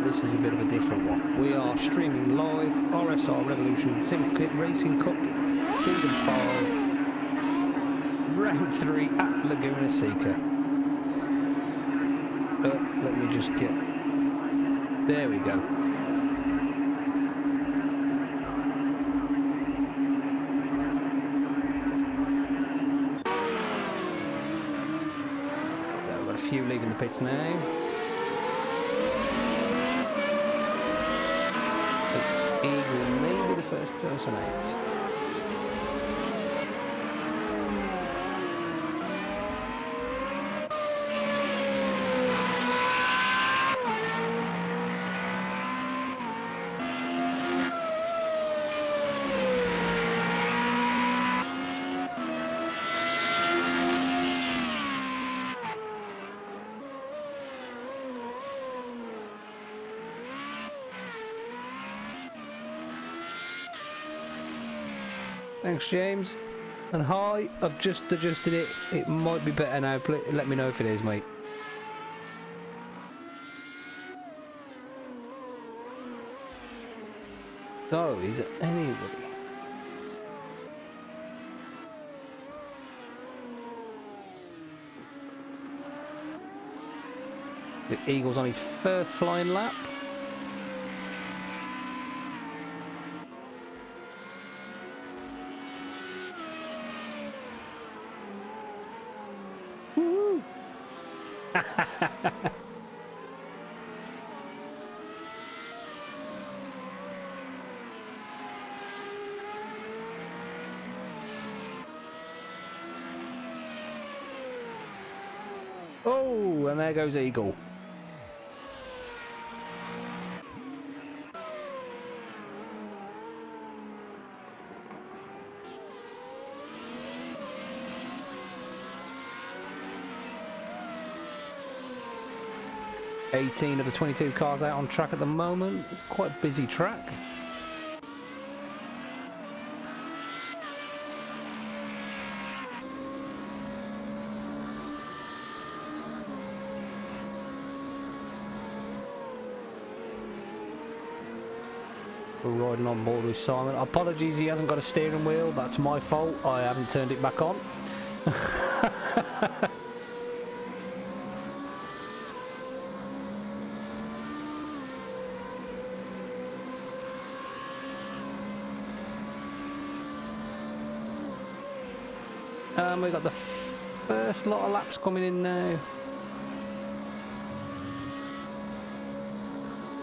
this is a bit of a different one. We are streaming live RSR Revolution Sim Racing Cup Season 5 Round 3 at Laguna Seca. Let me just get... There we go. We've got a few leaving the pits now. Eagle may be the first person out. Thanks, James. And hi, I've just adjusted it. It might be better now. Let me know if it is, mate. So, is there anybody? The Eagle's on his first flying lap. Oh, and there goes Eagle. Eighteen of the 22 cars out on track at the moment. It's quite a busy track. We're riding on board with Simon. Apologies, he hasn't got a steering wheel. That's my fault. I haven't turned it back on. We've got the first lot of laps coming in now.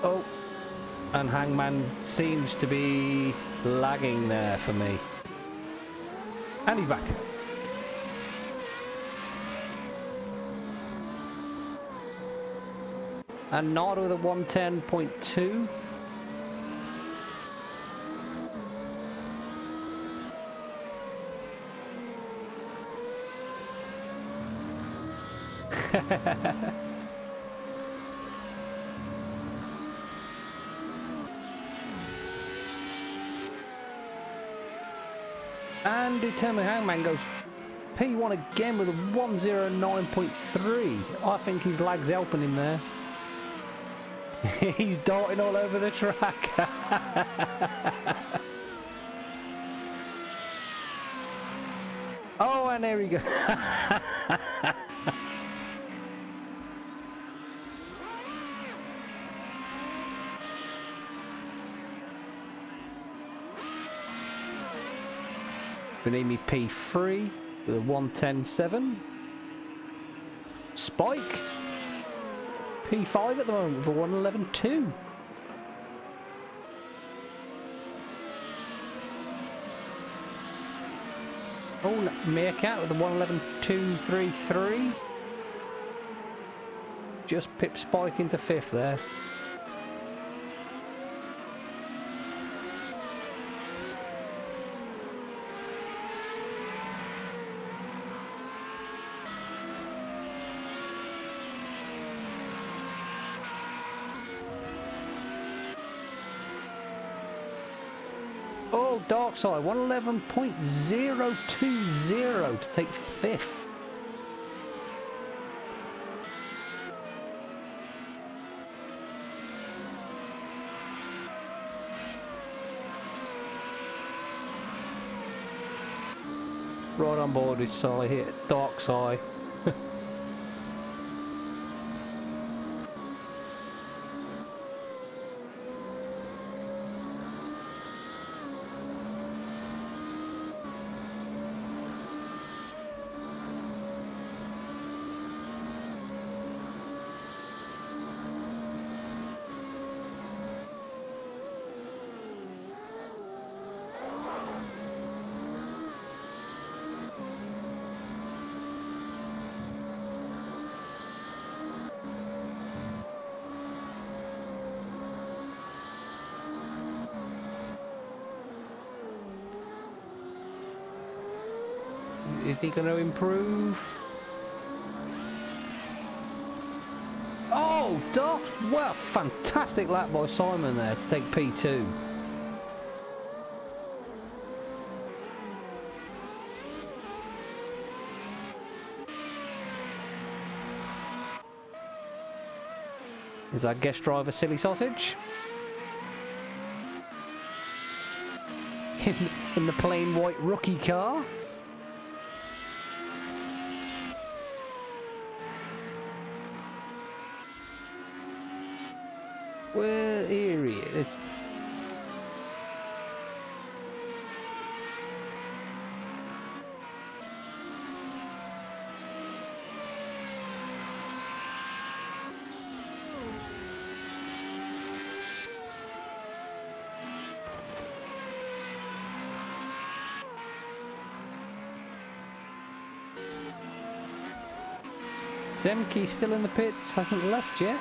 Oh, and Hangman seems to be lagging there for me. And he's back. And Nada with a 110.2. And Determined Hangman goes P1 again with a 109.3. I think his lag's helping him there. He's darting all over the track. Oh, and there we go. Benimi P3 with a 110.7. Spike P5 at the moment with a 111.2. Oh, Meerkat with a 111.233. Just pip Spike into 5th there. Oh, Darkside, 111.020 to take 5th. Right on board with Si here. Dark Si. Is he going to improve? Oh, well, fantastic lap by Simon there to take P2. Is our guest driver Silly Sausage? In the plain white rookie car? Well, here he is. Zemke still in the pits, hasn't left yet.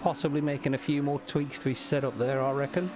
Possibly making a few more tweaks to his setup there, I reckon.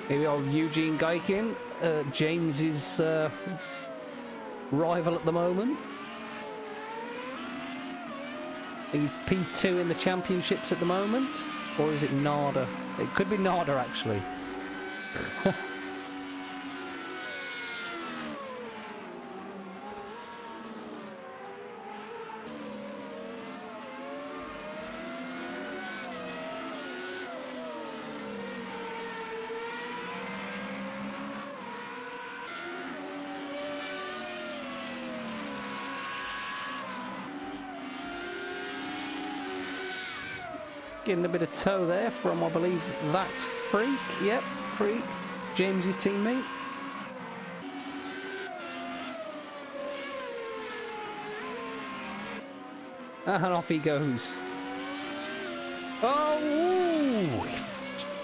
Here we are, Eugene Gaikin, James's rival at the moment. He's P2 in the championships at the moment, or is it Nada? It could be Nada actually. Getting a bit of toe there from, I believe that's Freak. Yep, Freak, James's teammate. And off he goes. Oh, ooh,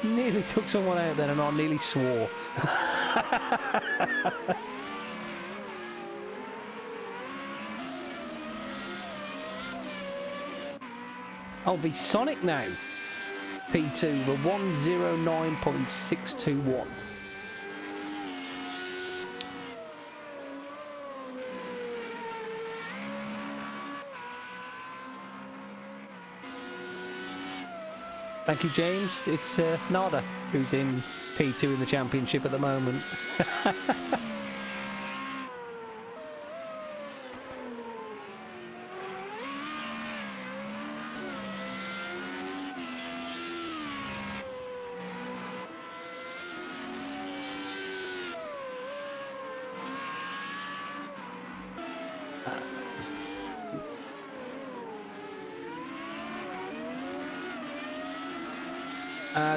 nearly took someone out then, and I nearly swore. Oh, the Sonic now. P2, the 109.621. Thank you, James. It's Nada who's in P2 in the championship at the moment.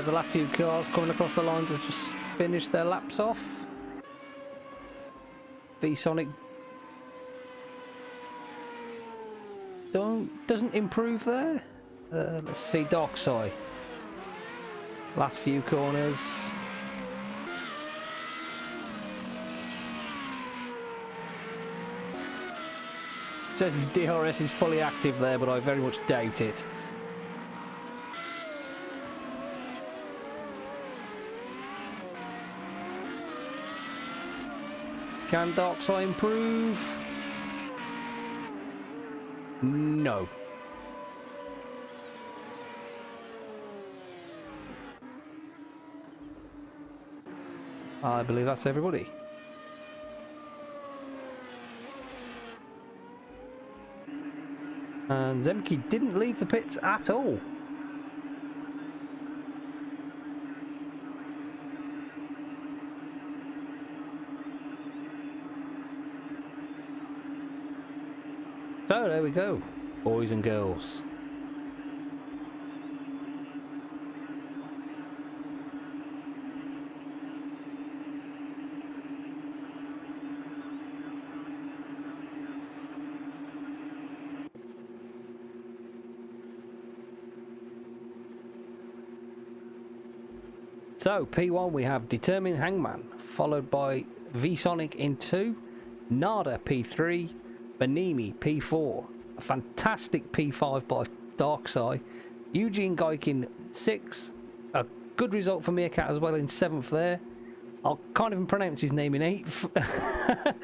The last few cars coming across the line to just finish their laps off. V-Sonic doesn't improve there. Let's see Dark Side. Last few corners. Says his DRS is fully active there, but I very much doubt it. Can Darkside improve? No. I believe that's everybody. And Zemke didn't leave the pits at all. So there we go, boys and girls. So, P1 we have Determined Hangman, followed by V-Sonic in 2, Nada P3, Banimi P4, a fantastic P5 by Darkside, Eugene Gaikin 6, a good result for Meerkat as well in 7th there. I can't even pronounce his name in 8th.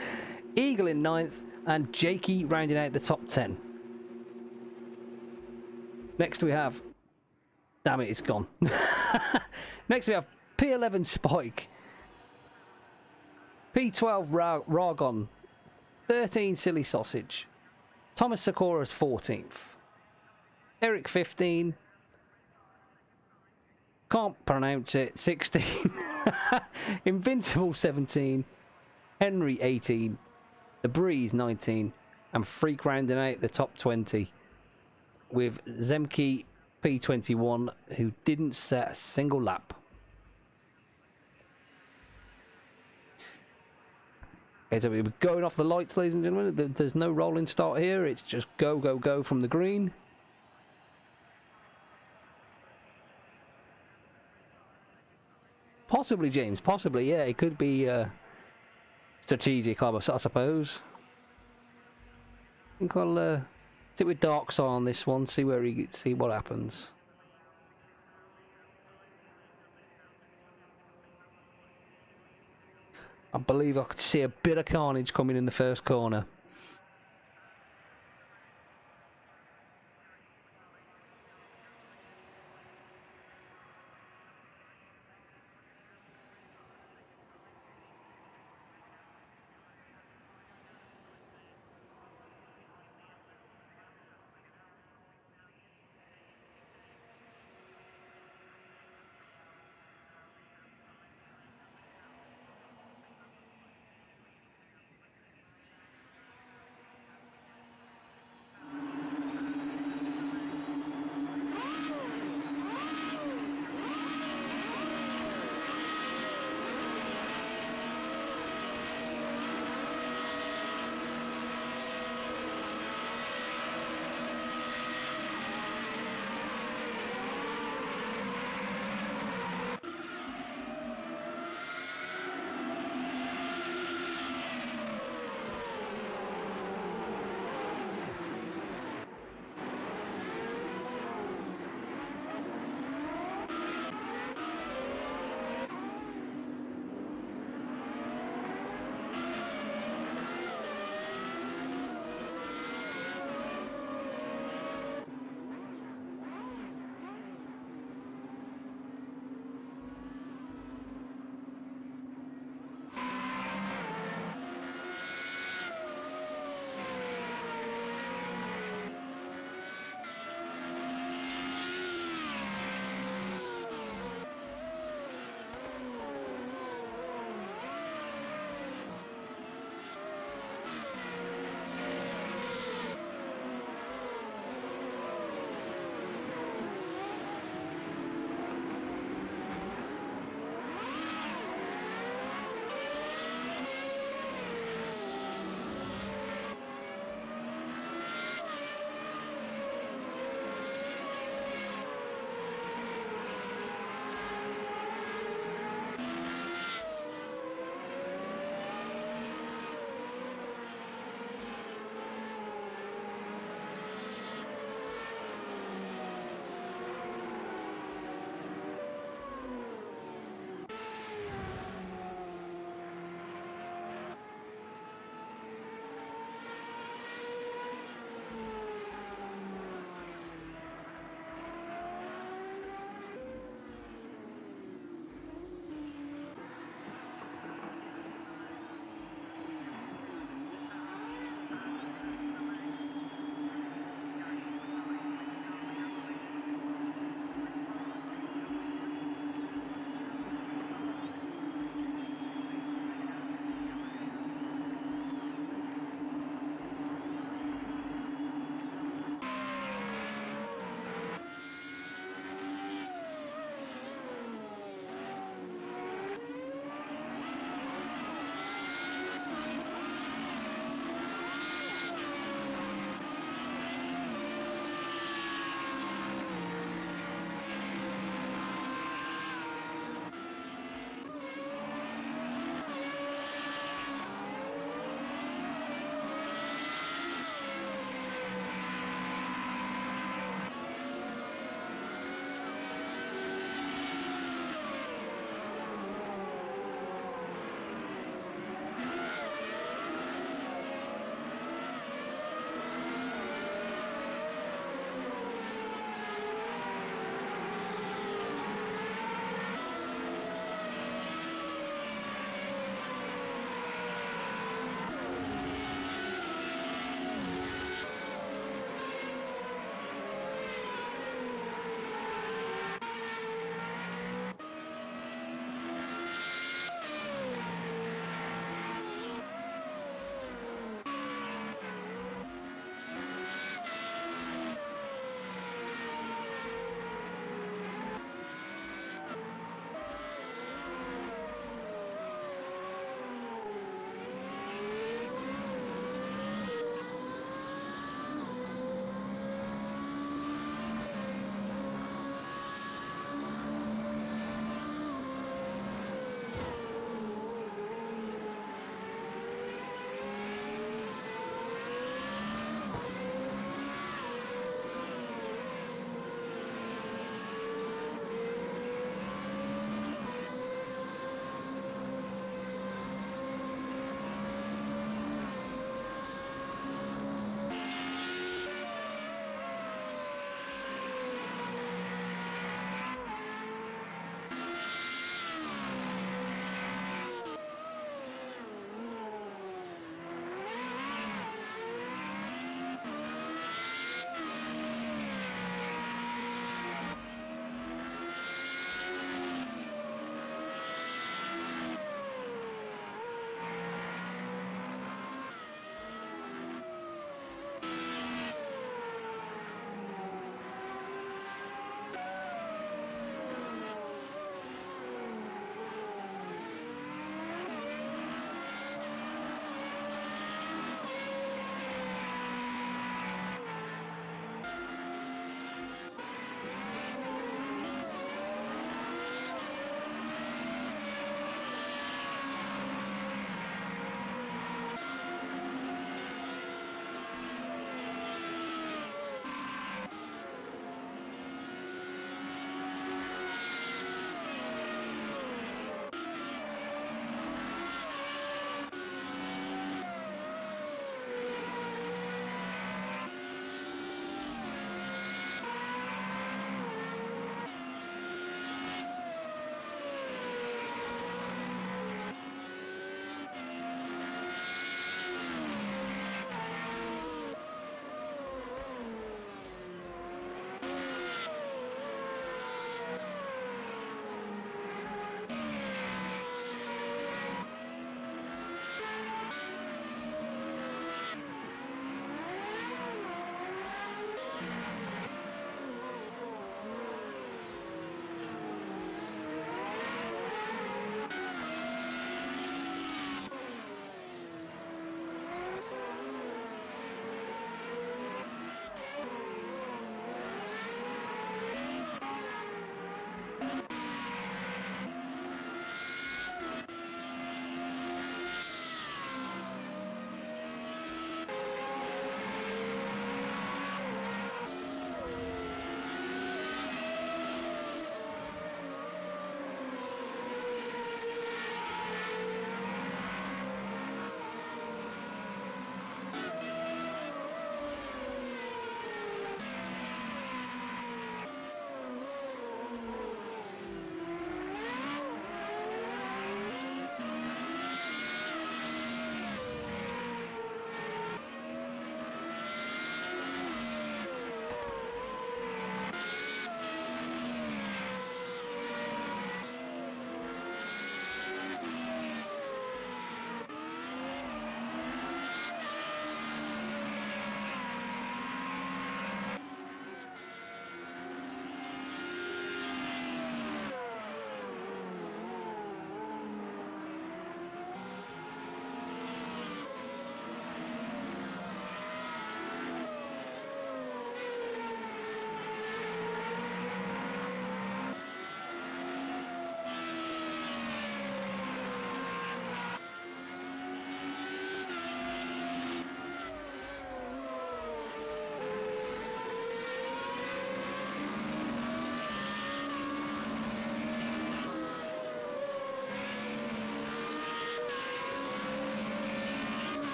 Eagle in 9th, and Jakey rounding out the top 10. Next we have... Damn it, it's gone. Next we have P11 Spike, P12 Ragon, 13 Silly Sausage, Thomas Sakura's 14th, Eric 15, can't pronounce it, 16, Invincible 17, Henry 18, The Breeze 19, and Freak rounding out the top 20 with Zemke P21, who didn't set a single lap. Okay, so we're going off the lights, ladies and gentlemen. There's no rolling start here. It's just go, go, go from the green. Possibly, James. Possibly, yeah. It could be strategic, I suppose. I think I'll stick with Darkside on this one. See what happens. I believe I could see a bit of carnage coming in the first corner.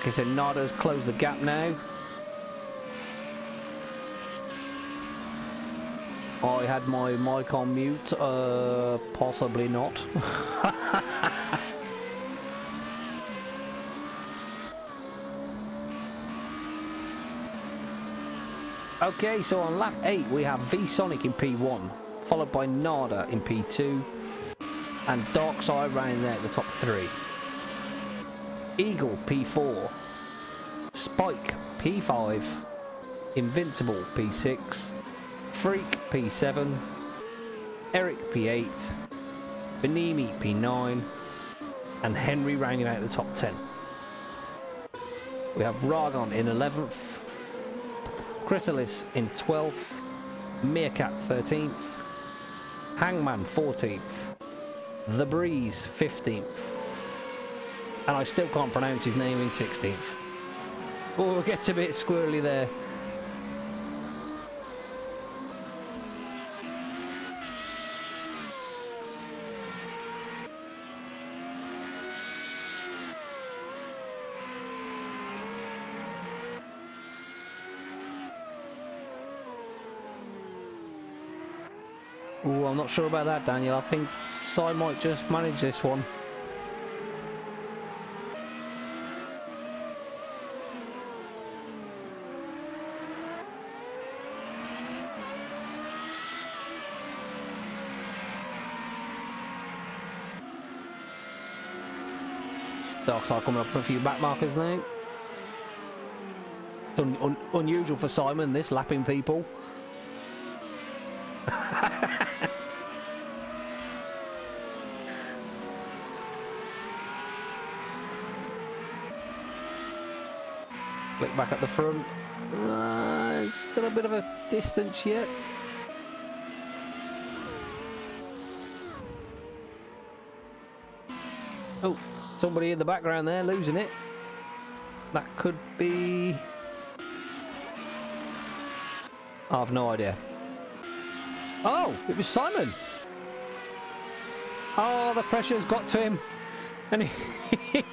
Okay, so Nada's closed the gap now. I had my mic on mute. Possibly not. Okay, so on lap 8 we have V-Sonic in P1, followed by Nada in P2, and Darkside rounding out the top 3. Eagle P4, Spike P5, Invincible P6, Freak P7, Eric P8, Benimi P9, and Henry rounding out the top 10. We have Ragon in 11th, Chrysalis in 12th, Meerkat 13th, Hangman 14th, The Breeze 15th, and I still can't pronounce his name in 16th. Oh, it gets a bit squirrely there. Oh, I'm not sure about that, Daniel. I think Si might just manage this one. Darkside coming up with a few back markers now. It's unusual for Simon, this, lapping people. Flick back at the front. Still a bit of a distance yet. Oh, somebody in the background there losing it. That could be... I've no idea. Oh, it was Simon. Oh, the pressure's got to him. And he...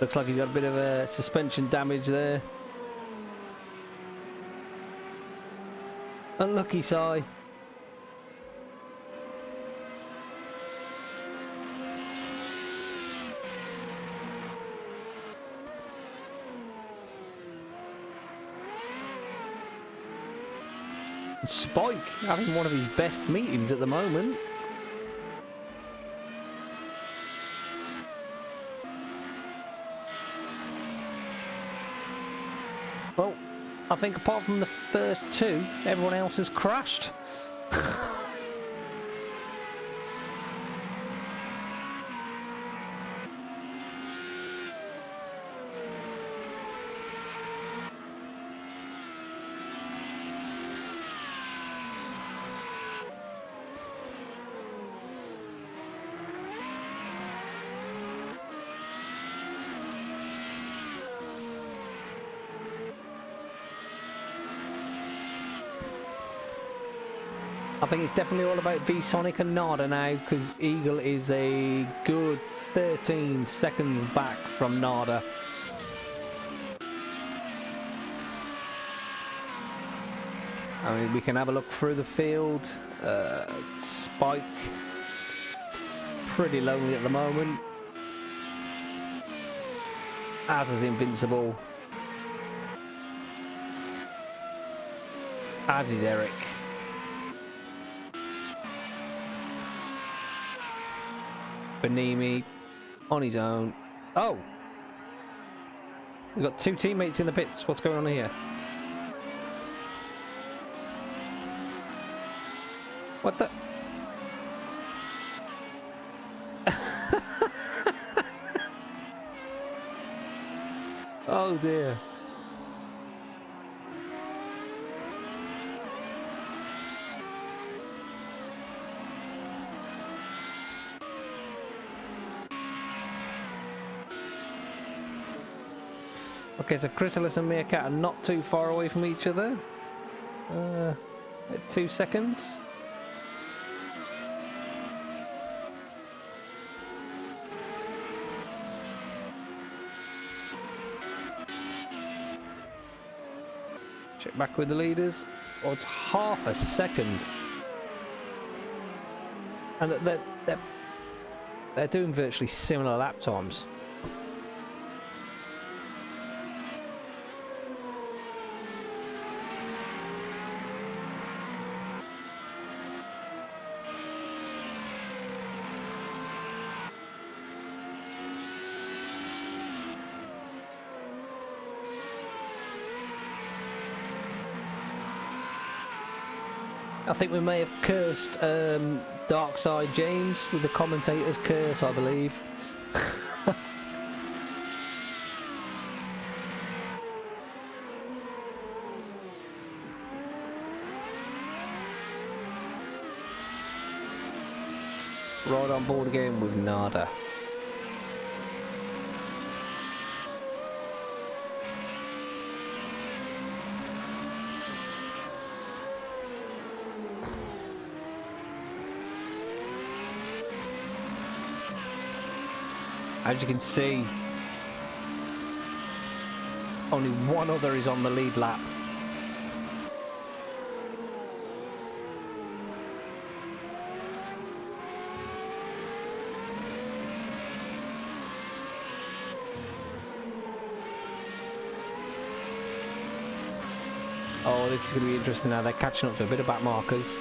Looks like he's got a bit of a suspension damage there. Unlucky Si. Spike having one of his best meetings at the moment. Well, I think apart from the first two, everyone else has crashed. I think it's definitely all about V-Sonic and Nada now, because Eagle is a good 13 seconds back from Nada. I mean, we can have a look through the field. Spike, pretty lonely at the moment. As is Invincible. As is Eric. Benimi on his own. Oh! We've got two teammates in the pits. What's going on here? What the? Oh dear. Okay, so Chrysalis and Meerkat are not too far away from each other. 2 seconds. Check back with the leaders. Oh, it's half a second. And they're doing virtually similar lap times. I think we may have cursed Darkside James with the commentator's curse, I believe. Right on board again with Nada. As you can see, only one other is on the lead lap. Oh, this is going to be interesting now. They're catching up to a bit of back markers.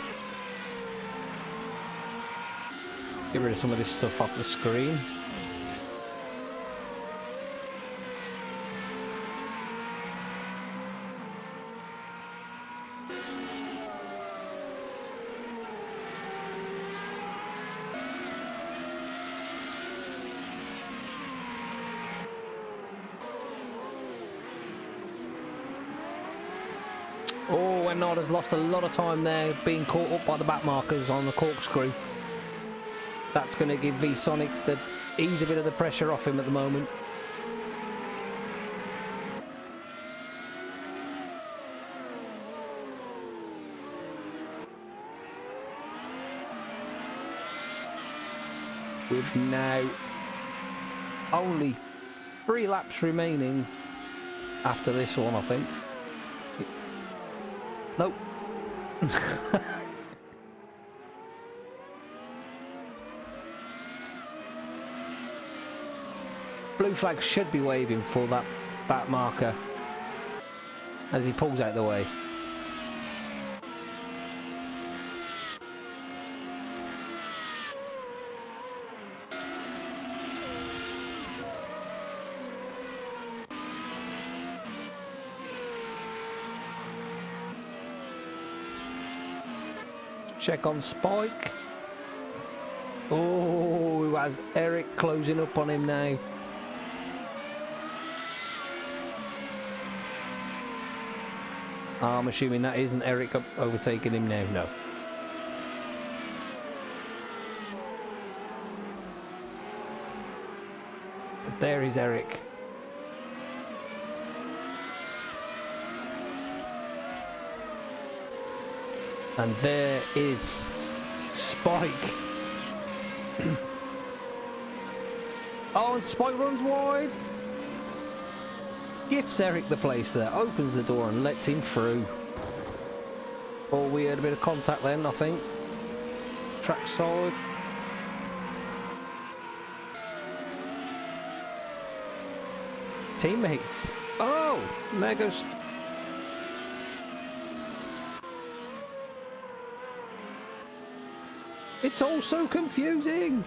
Get rid of some of this stuff off the screen. Oh, and Nada's lost a lot of time there, being caught up by the back markers on the corkscrew. That's going to give V-Sonic the ease a bit of the pressure off him at the moment. With now only 3 laps remaining after this one, I think. Nope. Blue flag should be waving for that back marker as he pulls out the way. Check on Spike. Oh, who has Eric closing up on him now. I'm assuming that isn't Eric overtaking him now. No. But there is Eric. And there is Spike. Oh, and Spike runs wide. Gifts Eric the place there, opens the door and lets him through. Oh, we had a bit of contact then, I think. Track side. Teammates. Oh, there goes. It's all so confusing.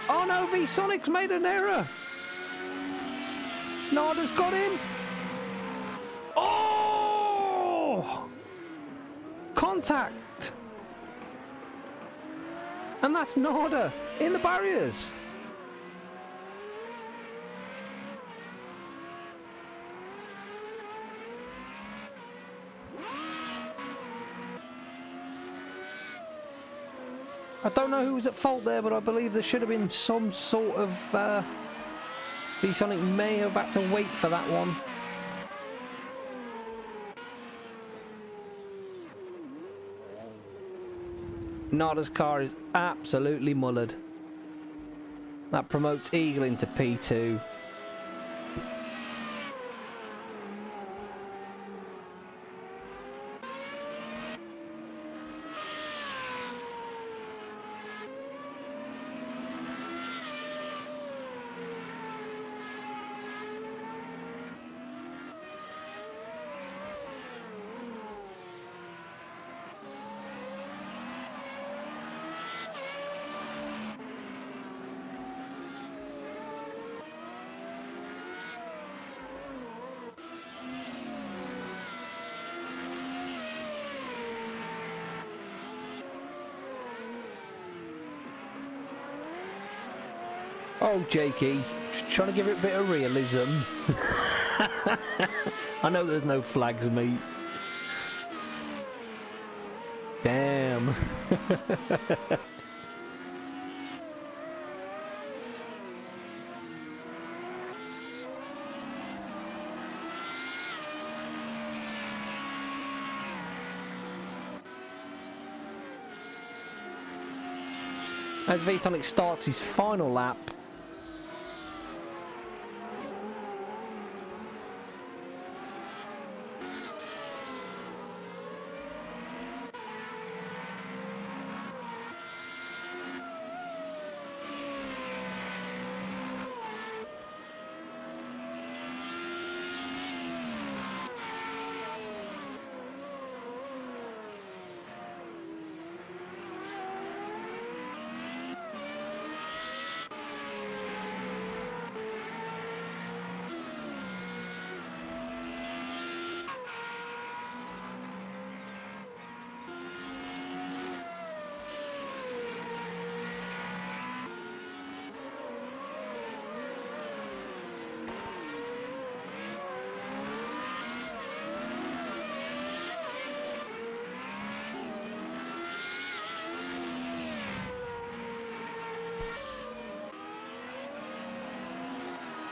Oh no, V-Sonic's made an error. Nada's got him. Oh! Contact. And that's Nada in the barriers. I don't know who was at fault there, but I believe there should have been some sort of... V-Sonic may have had to wait for that one. Nada's car is absolutely mullered. That promotes Eagle into P2. Oh, Jakey, trying to give it a bit of realism. I know there's no flags, mate. Damn. As VSonic starts his final lap,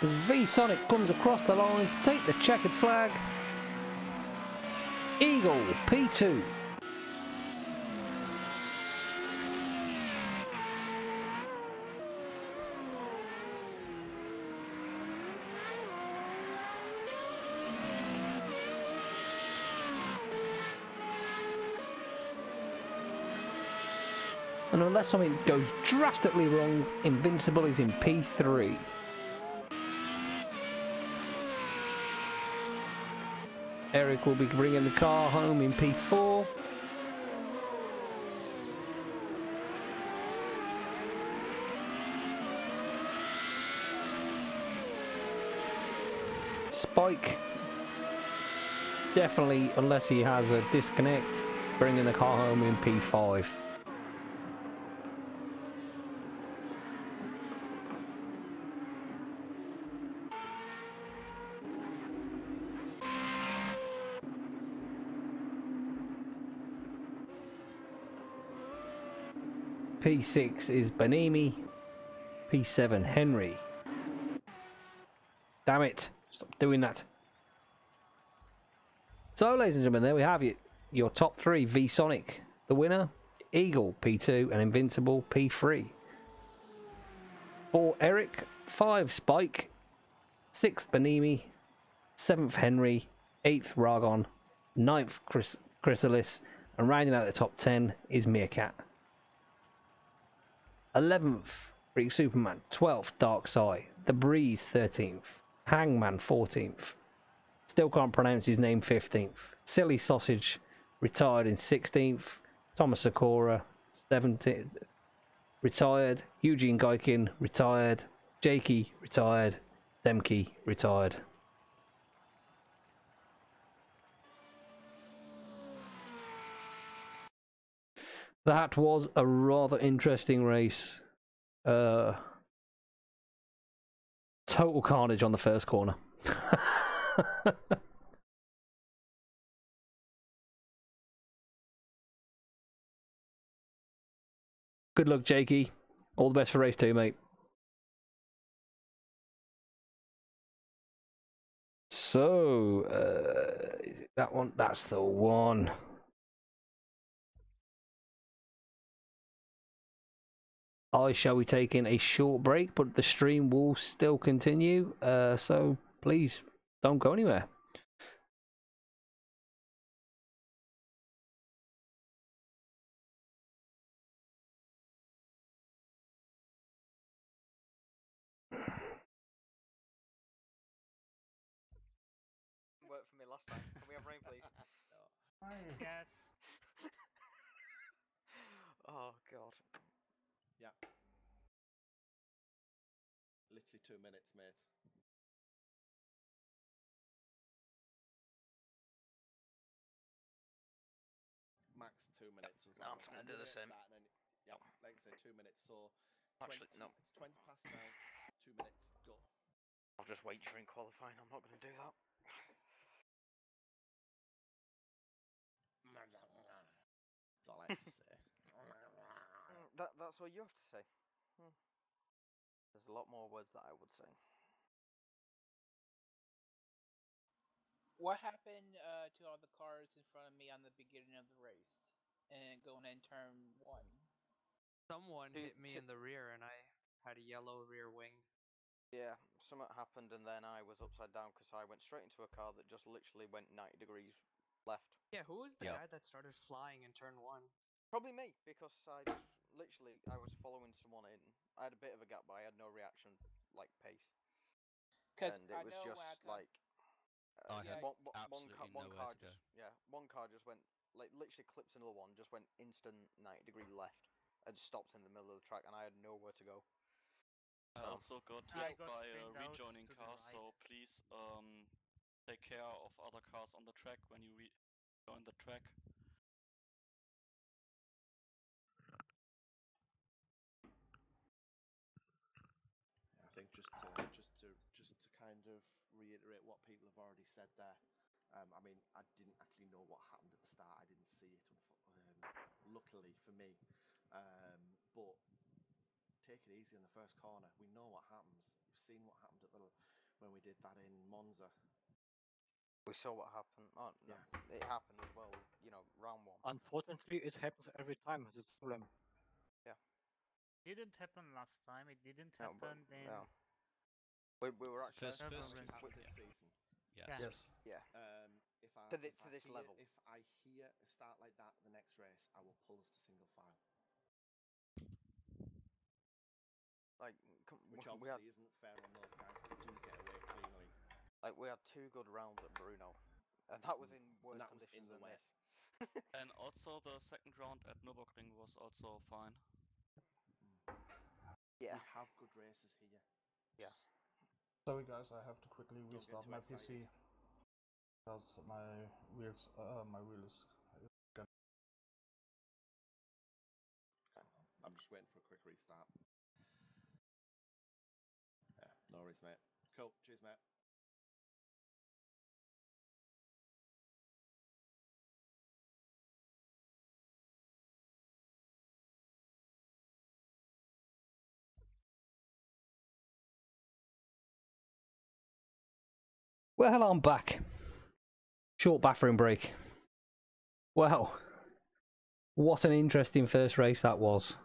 as VSonic comes across the line, take the checkered flag. Eagle, P2. And unless something goes drastically wrong, Invincible is in P3. Eric will be bringing the car home in P4. Spike, definitely, unless he has a disconnect, bringing the car home in P5. P6 is Benimi. P7 Henry. Damn it, stop doing that. So, ladies and gentlemen, there we have it. Your top three. VSonic, the winner. Eagle, P2, and Invincible, P3. 4, Eric. 5, Spike. 6th, Benimi. 7th, Henry. 8th, Ragon. 9th, Chrysalis. And rounding out the top 10 is Meerkat. 11th, Freak Superman. 12th, Darkside. The Breeze, 13th. Hangman, 14th. Still can't pronounce his name, 15th. Silly Sausage, retired in 16th. Thomas Sakura, 17th. Retired. Eugene Gaikin, retired. Jakey, retired. Demke, retired. That was a rather interesting race. Total carnage on the first corner. Good luck, Jakey. All the best for race 2, mate. So, is it that one? That's the one. I shall be taking a short break, but the stream will still continue. So please don't go anywhere. Worked for me last time. Can we have rain, please? Yes. Oh god. Yeah. Literally 2 minutes, mate. Max 2 minutes. No, I'm gonna do the same. Yeah, like I say, 2 minutes. So Actually, no. It's 20 past now. 2 minutes. Go. I'll just wait during qualifying. I'm not gonna do that. That's all I have to say. That's all you have to say. There's a lot more words that I would say. What happened to all the cars in front of me on the beginning of the race and going in turn 1? Someone hit me in the rear and I had a yellow rear wing. Yeah, something happened and then I was upside down because I went straight into a car that just literally went 90 degrees left. Yeah, who was the guy that started flying in turn 1? Probably me, because I just literally I was following someone in. I had a bit of a gap, but I had no reaction like pace. And it was just like one car just went like literally clips another one, just went instant 90-degree left and stopped in the middle of the track, and I had nowhere to go. I also got hit by a rejoining car, so please take care of other cars on the track when you rejoin the track. I think just to kind of reiterate what people have already said there. I mean, I didn't actually know what happened at the start. I didn't see it, luckily for me. But take it easy in the first corner. We know what happens. You've seen what happened when we did that in Monza. We saw what happened. Oh, no. Yeah. It happened as well, you know, round 1. Unfortunately, it happens every time. It's a problem. Yeah. It didn't happen last time. It didn't happen in... No. We were actually first this season. Yeah. Yes. Yeah. To this level. If I hear a start like that the next race, I will pull us to single file. Like, which obviously isn't fair on those guys that do get away cleanly. Like, we had 2 good rounds at Bruno, and that was in worse conditions than this. And also the second round at Nürburgring was also fine. Yeah. We have good races here. Yeah. Sorry guys, I have to quickly restart my PC. Because my wheel is I'm just waiting for a quick restart. Yeah, no worries, mate. Cool. Cheers, mate. Well, I'm back. Short bathroom break. Wow. What an interesting first race that was.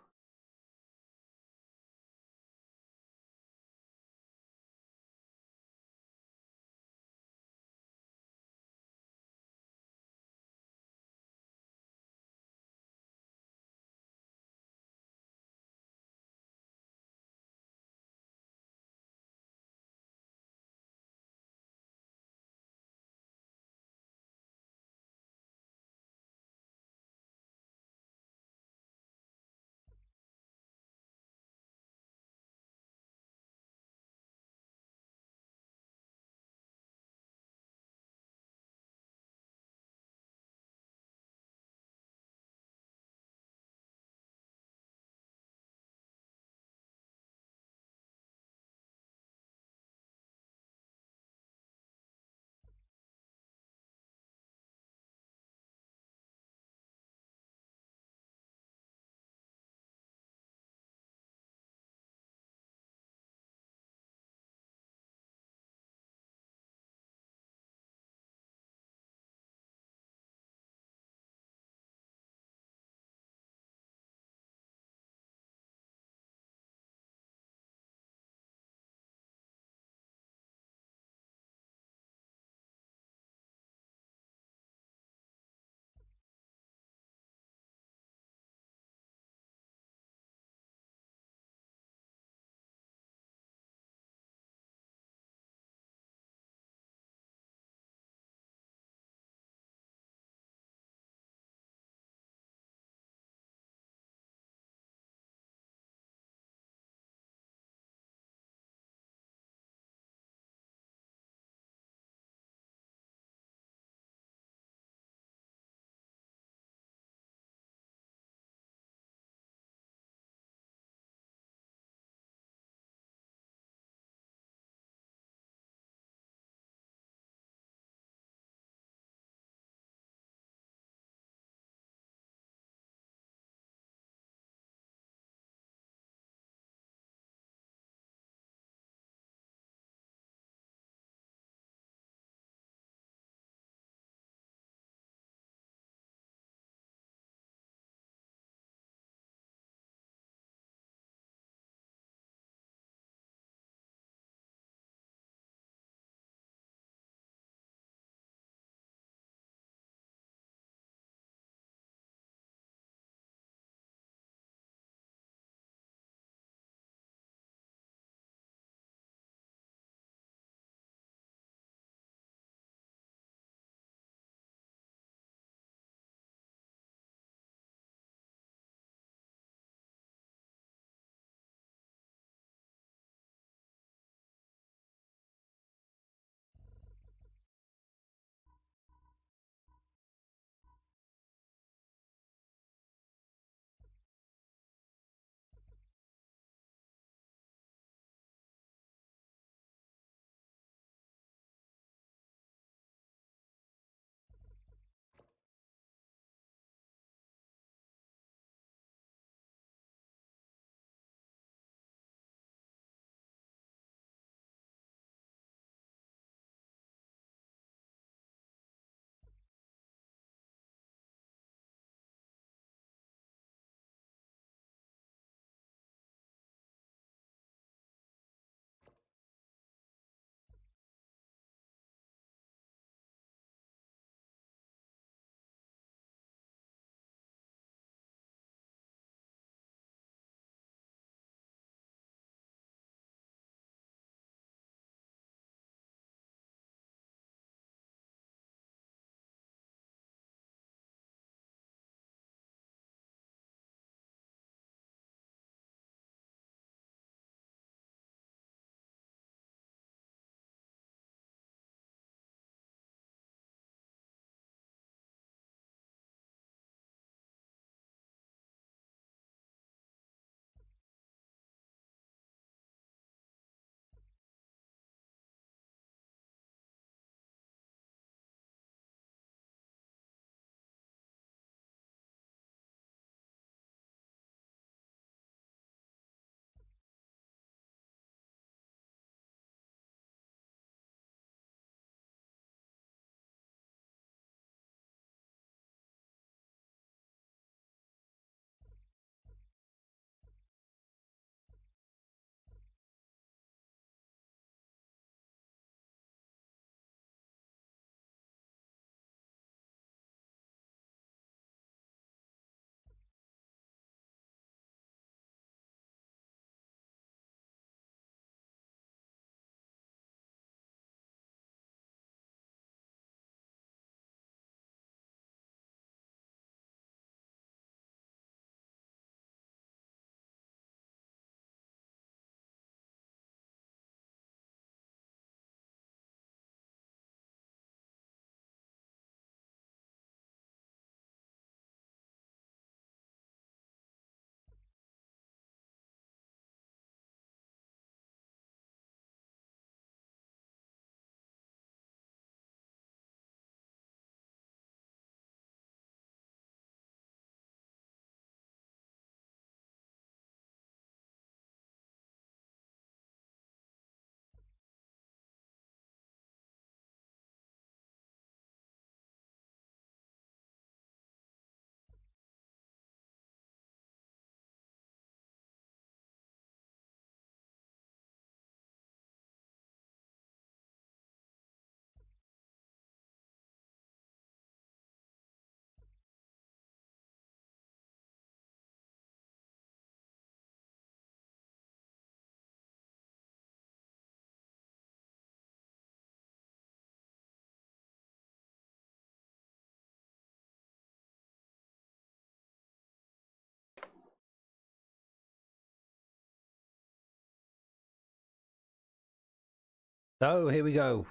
So here we go.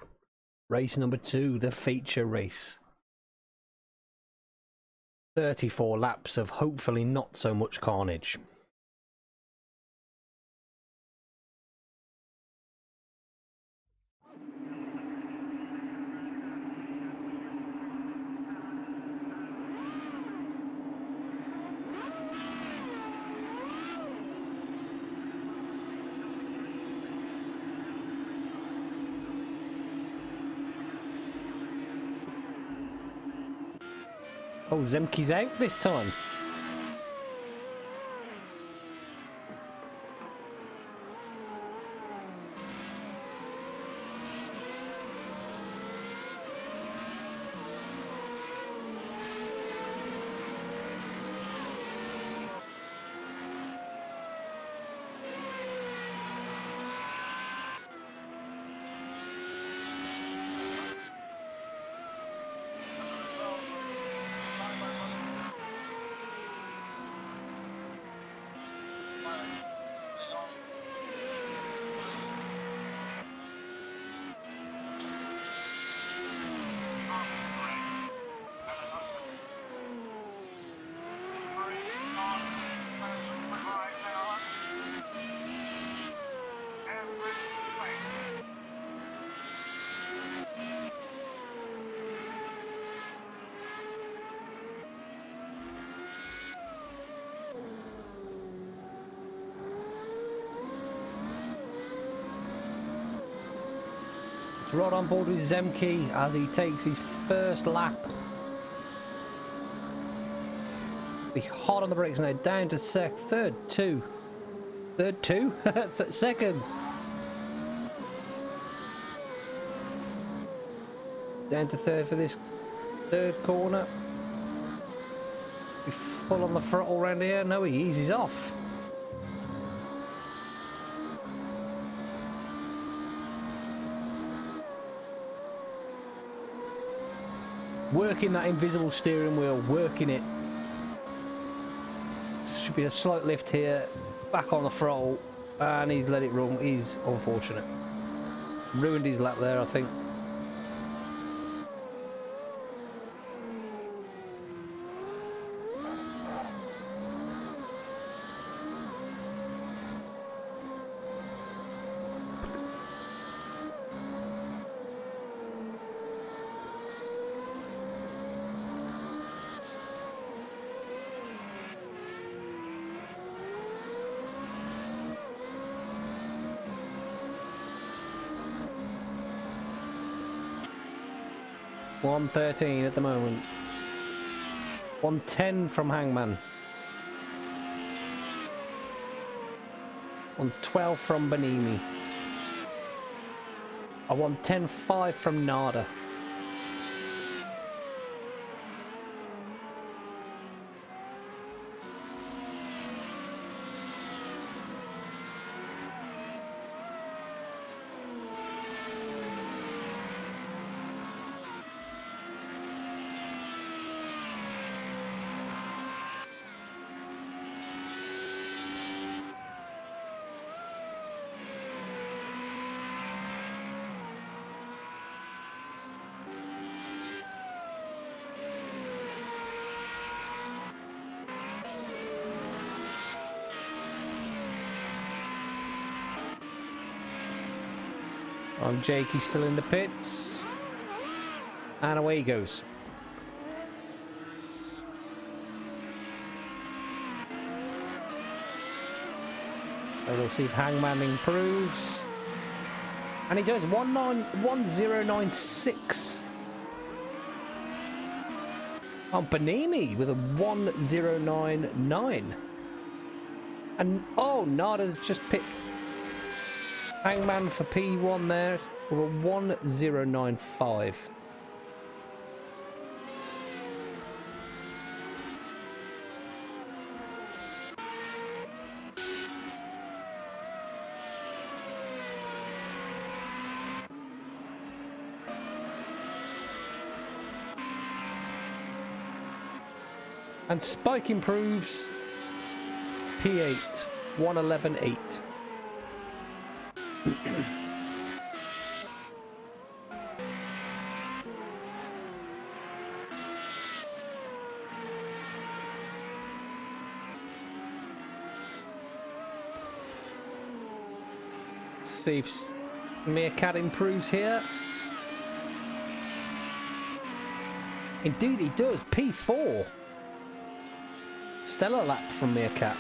Race number 2, the feature race. 34 laps of hopefully not so much carnage. Oh, Zemke's out this time. Rod on board with Zemke as he takes his first lap. Be hot on the brakes now, down to third two. Second. Down to third for this third corner. Be full on the throttle around here. No, he eases off. Working that invisible steering wheel, working it. Should be a slight lift here, back on the throttle, and he's let it run. He's unfortunate. Ruined his lap there, I think. $113 at the moment. 110 from Hangman. 112 from Banimi. A 110.5 from Nada. Jakey still in the pits, and away he goes. So we'll see if Hangman improves, and he does. 1096 on Banimi with a 1099, and oh, Nada's just picked Hangman for P1 there with a 1095. And Spike improves. P8, 111.8. see if Meerkat improves here. Indeed he does. P4. Stellar lap from Meerkat.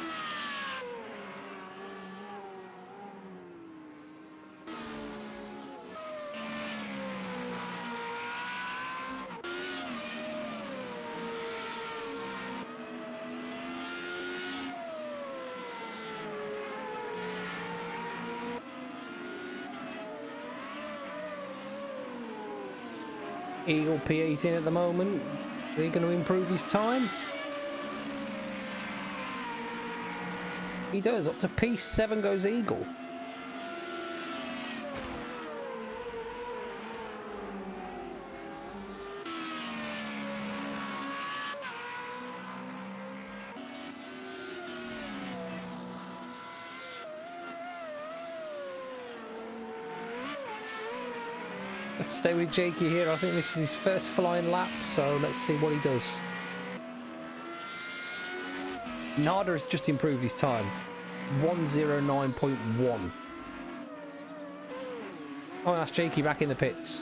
Eagle P18 at the moment. Is he going to improve his time? He does. Up to P7 goes Eagle. Let's stay with Jakey here. I think this is his first flying lap, so let's see what he does. Nada has just improved his time. 1:09.1. Oh, that's Jakey back in the pits.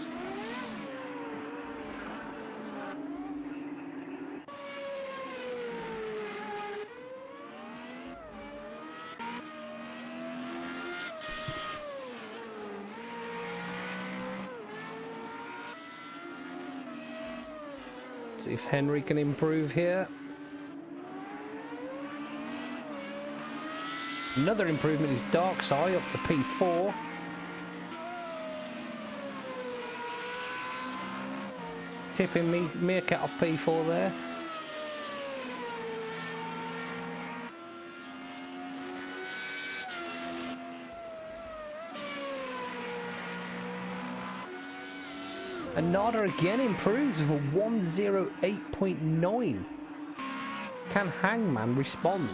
See if Henry can improve here. Another improvement is Darkside up to P4. Tipping Meerkat off P4 there. And Nada again improves with a 1:08.9. Can Hangman respond?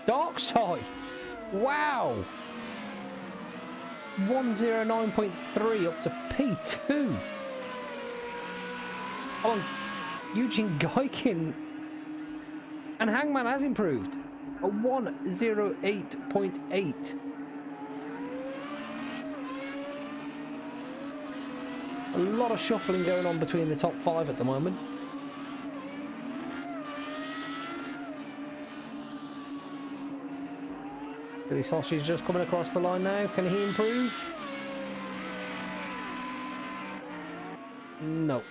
Darkside! Wow! 1:09.3 up to P2. Oh, Eugene Gaikin. And Hangman has improved. A 1:08.8. A lot of shuffling going on between the top 5 at the moment. Silly Sausage just coming across the line now. Can he improve? No.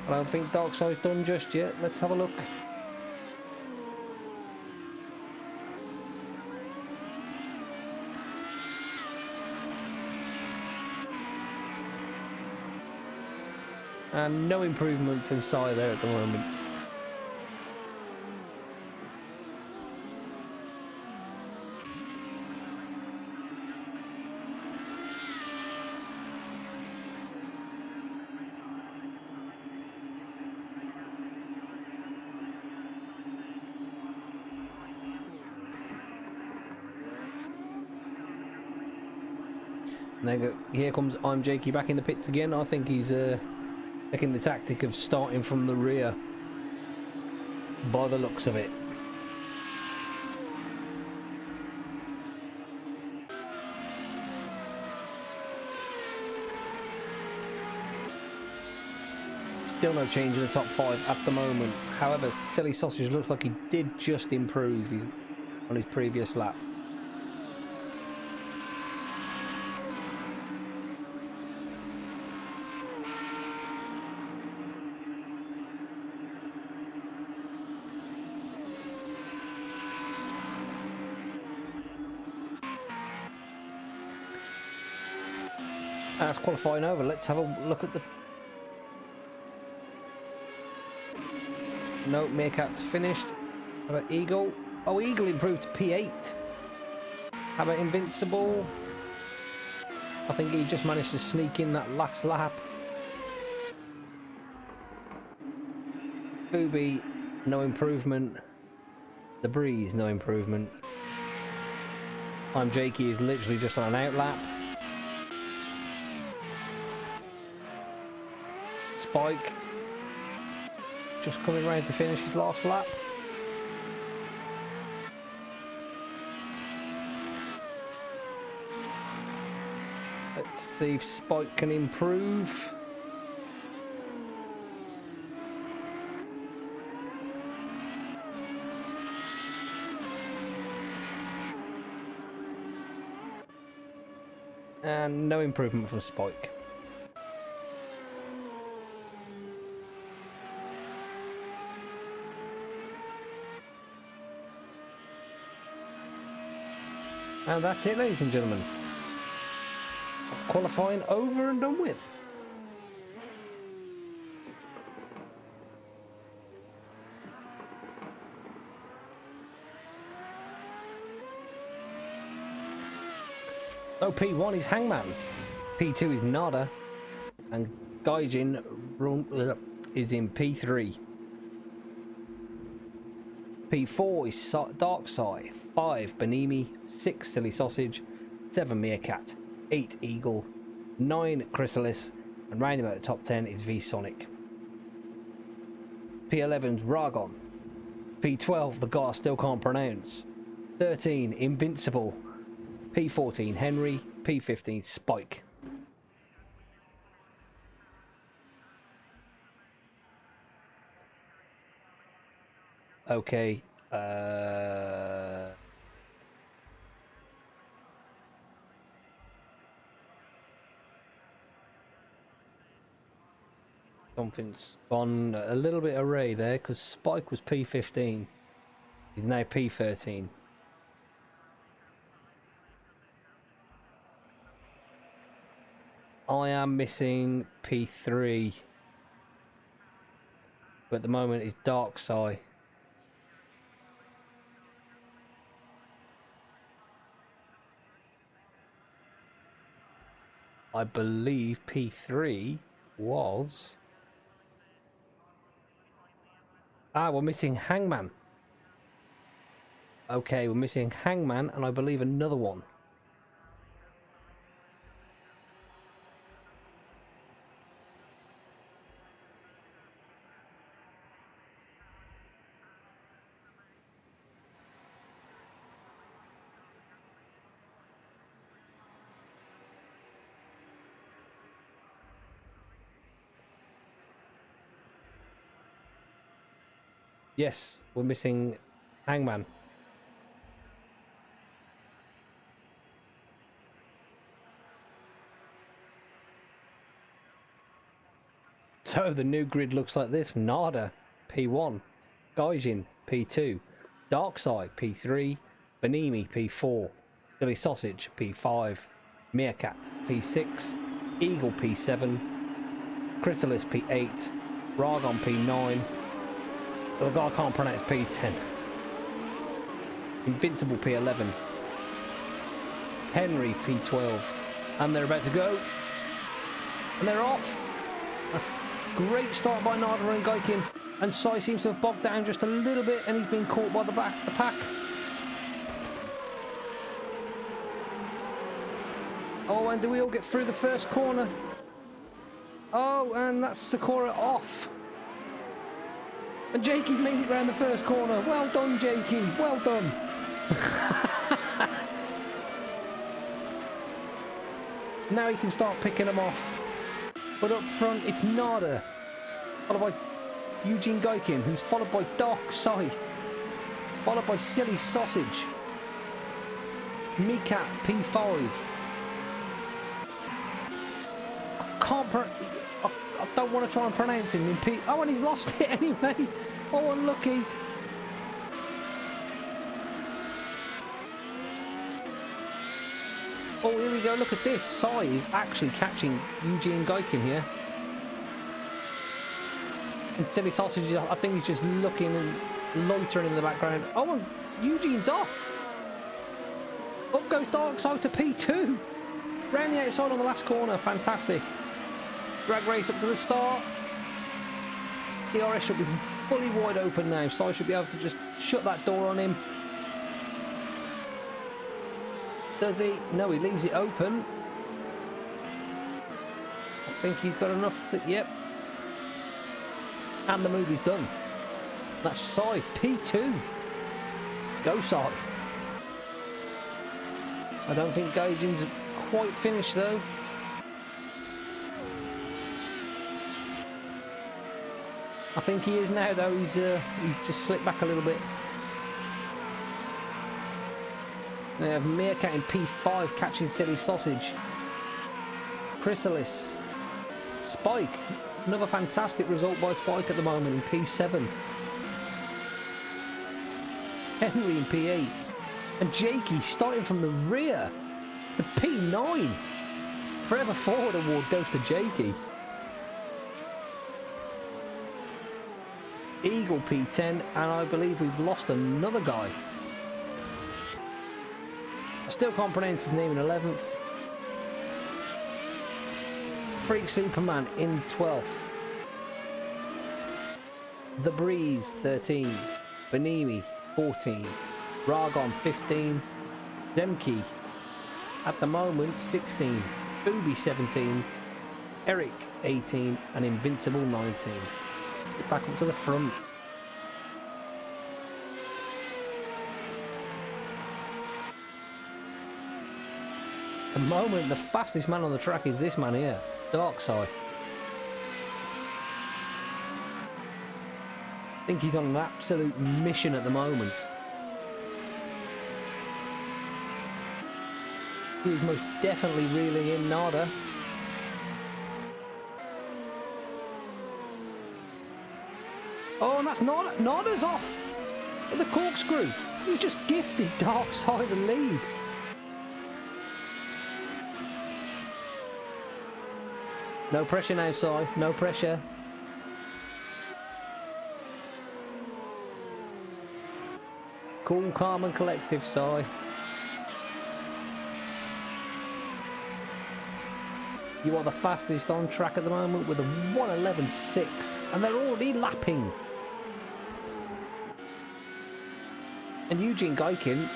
I don't think Darkside's done just yet. Let's have a look. And no improvement from Sai there at the moment. And then here comes I'm Jakey back in the pits again. I think he's taking the tactic of starting from the rear, by the looks of it. Still no change in the top 5 at the moment. However, Silly Sausage looks like he did just improve on his previous lap. That's qualifying over. Let's have a look at the... No, Meerkat's finished. How about Eagle? Oh, Eagle improved to P8. How about Invincible? I think he just managed to sneak in that last lap. Booby, no improvement. The Breeze, no improvement. I'm Jakey is literally just on an out lap. Spike just coming round to finish his last lap. Let's see if Spike can improve. And no improvement from Spike. And that's it, ladies and gentlemen. That's qualifying over and done with. So P1 is Hangman, P2 is Nada, and Gaijin is in P3. P4 is Darkside, 5 Banimi, 6 Silly Sausage, 7 Meerkat, 8 Eagle, 9 Chrysalis, and rounding out the top 10 is V-Sonic. P11's Ragon, P12 the guy I still can't pronounce, 13 Invincible, P14 Henry, P15 Spike. Okay, something's gone a little bit array there because Spike was P15. He's now P13. I am missing P3. But at the moment it's Darkside. I believe P3 was... we're missing Hangman. Okay, we're missing Hangman and I believe another one. Yes, we're missing Hangman. So the new grid looks like this. Nada, P1. Gaijin, P2. Darkside, P3. Banimi, P4. Silly Sausage, P5. Meerkat, P6. Eagle, P7. Chrysalis, P8. Ragon, P9. The guy I can't pronounce P10. Invincible P11. Henry P12. And they're about to go. And they're off. A great start by Nada and Gaikin. And Sai seems to have bogged down just a little bit and he's been caught by the pack. Oh, and do we all get through the first corner? Oh, and that's Sakura off. And Jakey's made it round the first corner. Well done, Jakey. Well done. Now he can start picking them off. But up front, it's Nada. Followed by Eugene Gaikin, who's followed by Darkside. Followed by Silly Sausage. Meerkat, P5. I don't want to try and pronounce him in P. Oh, and he's lost it anyway. Oh, unlucky. Oh, here we go. Look at this. Sai is actually catching Eugene Gaikin here. And Silly Sausage, I think he's just looking and loitering in the background. Oh, and Eugene's off. Up goes Darkside to P2. Round the outside on the last corner. Fantastic. Drag race up to the start. DRS should be fully wide open now. Sai should be able to just shut that door on him. Does he? No, he leaves it open. I think he's got enough to... Yep. And the movie's done. That's Sai, P2. Go Sai. I don't think Gaijin's quite finished though. I think he is now though. He's just slipped back a little bit. They have Meerkat in P5 catching Silly Sausage. Chrysalis. Spike. Another fantastic result by Spike at the moment in P7. Henry in P8. And Jakey starting from the rear to P9. Forever Forward award goes to Jakey. Eagle P10, and I believe we've lost another guy. I still can't pronounce his name in 11th. Freak Superman in 12th. The Breeze 13. Benimi 14. Ragon 15. Demke at the moment 16. Booby 17. Eric 18 and Invincible 19. Get back up to the front. At the moment, the fastest man on the track is this man here, Darkside. I think he's on an absolute mission at the moment. He is most definitely reeling in Nada. Oh, and that's Nada. Nada's off with the corkscrew. You just gifted Darkside the lead. No pressure now, Si. No pressure. Cool, calm and collective, Si. You are the fastest on track at the moment with a 1:11.6, and they're already lapping. And Eugene Gaikin,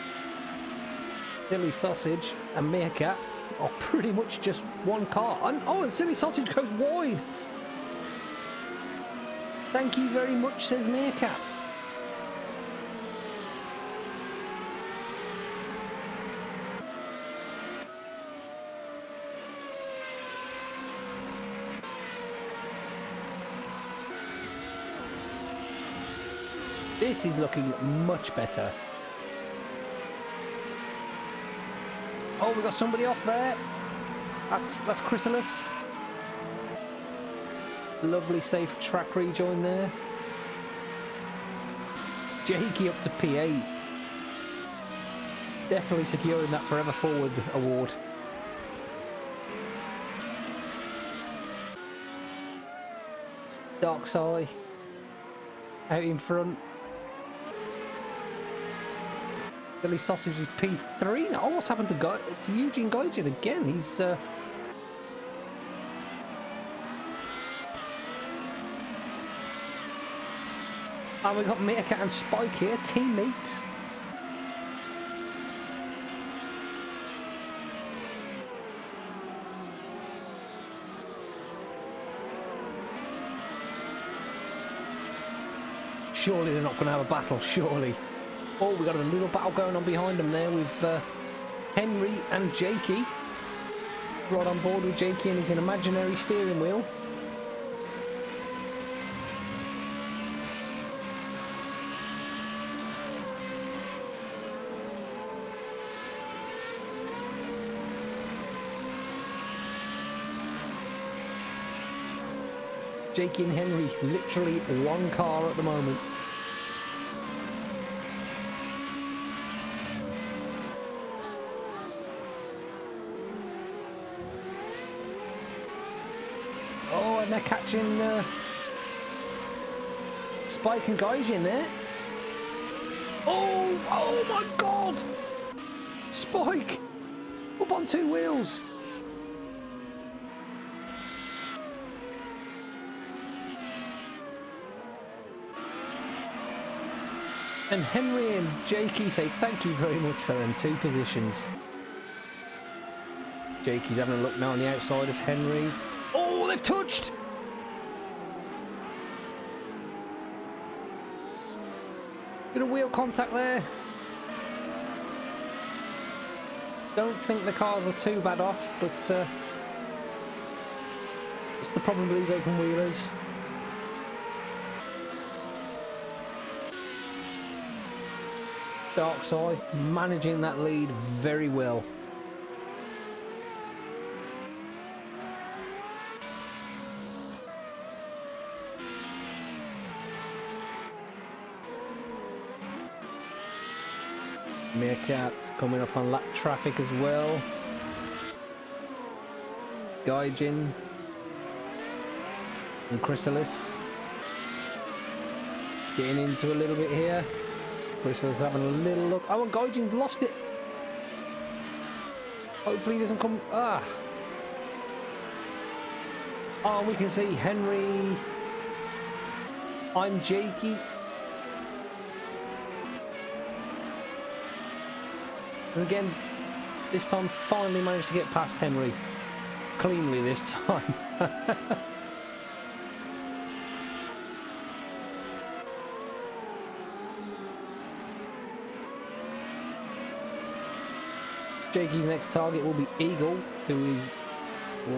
Silly Sausage and Meerkat are pretty much just one car. And Silly Sausage goes wide. Thank you very much, says Meerkat. This is looking much better. Oh, we got somebody off there. That's Chrysalis. Lovely safe track rejoin there. Jakey up to P8. Definitely securing that Forever Forward award. Darkside out in front. Silly Sausage is P3 now. Oh, what's happened to Eugene Gaijin again? He's and we've got Meerkat and Spike here, teammates. Surely they're not going to have a battle, surely. Oh, we got a little battle going on behind them there with Henry and Jakey. Right on board with Jakey and his imaginary steering wheel. Jakey and Henry, literally one car at the moment. and they're catching Spike and Gaijin there. Oh my God! Spike up on 2 wheels. And Henry and Jakey say thank you very much for them 2 positions. Jakey's having a look now on the outside of Henry. Oh, they've touched! Bit of wheel contact there. Don't think the cars are too bad off, but it's the problem with these open wheelers. Darkside managing that lead very well. Meerkat coming up on lap traffic as well. Gaijin and Chrysalis getting into a little bit here. Chrysalis having a little look. Oh, and Gaijin's lost it. Hopefully he doesn't come. Oh, we can see Henry. I'm Jakey. As again, this time finally managed to get past Henry. Cleanly this time. Jakey's next target will be Eagle, who is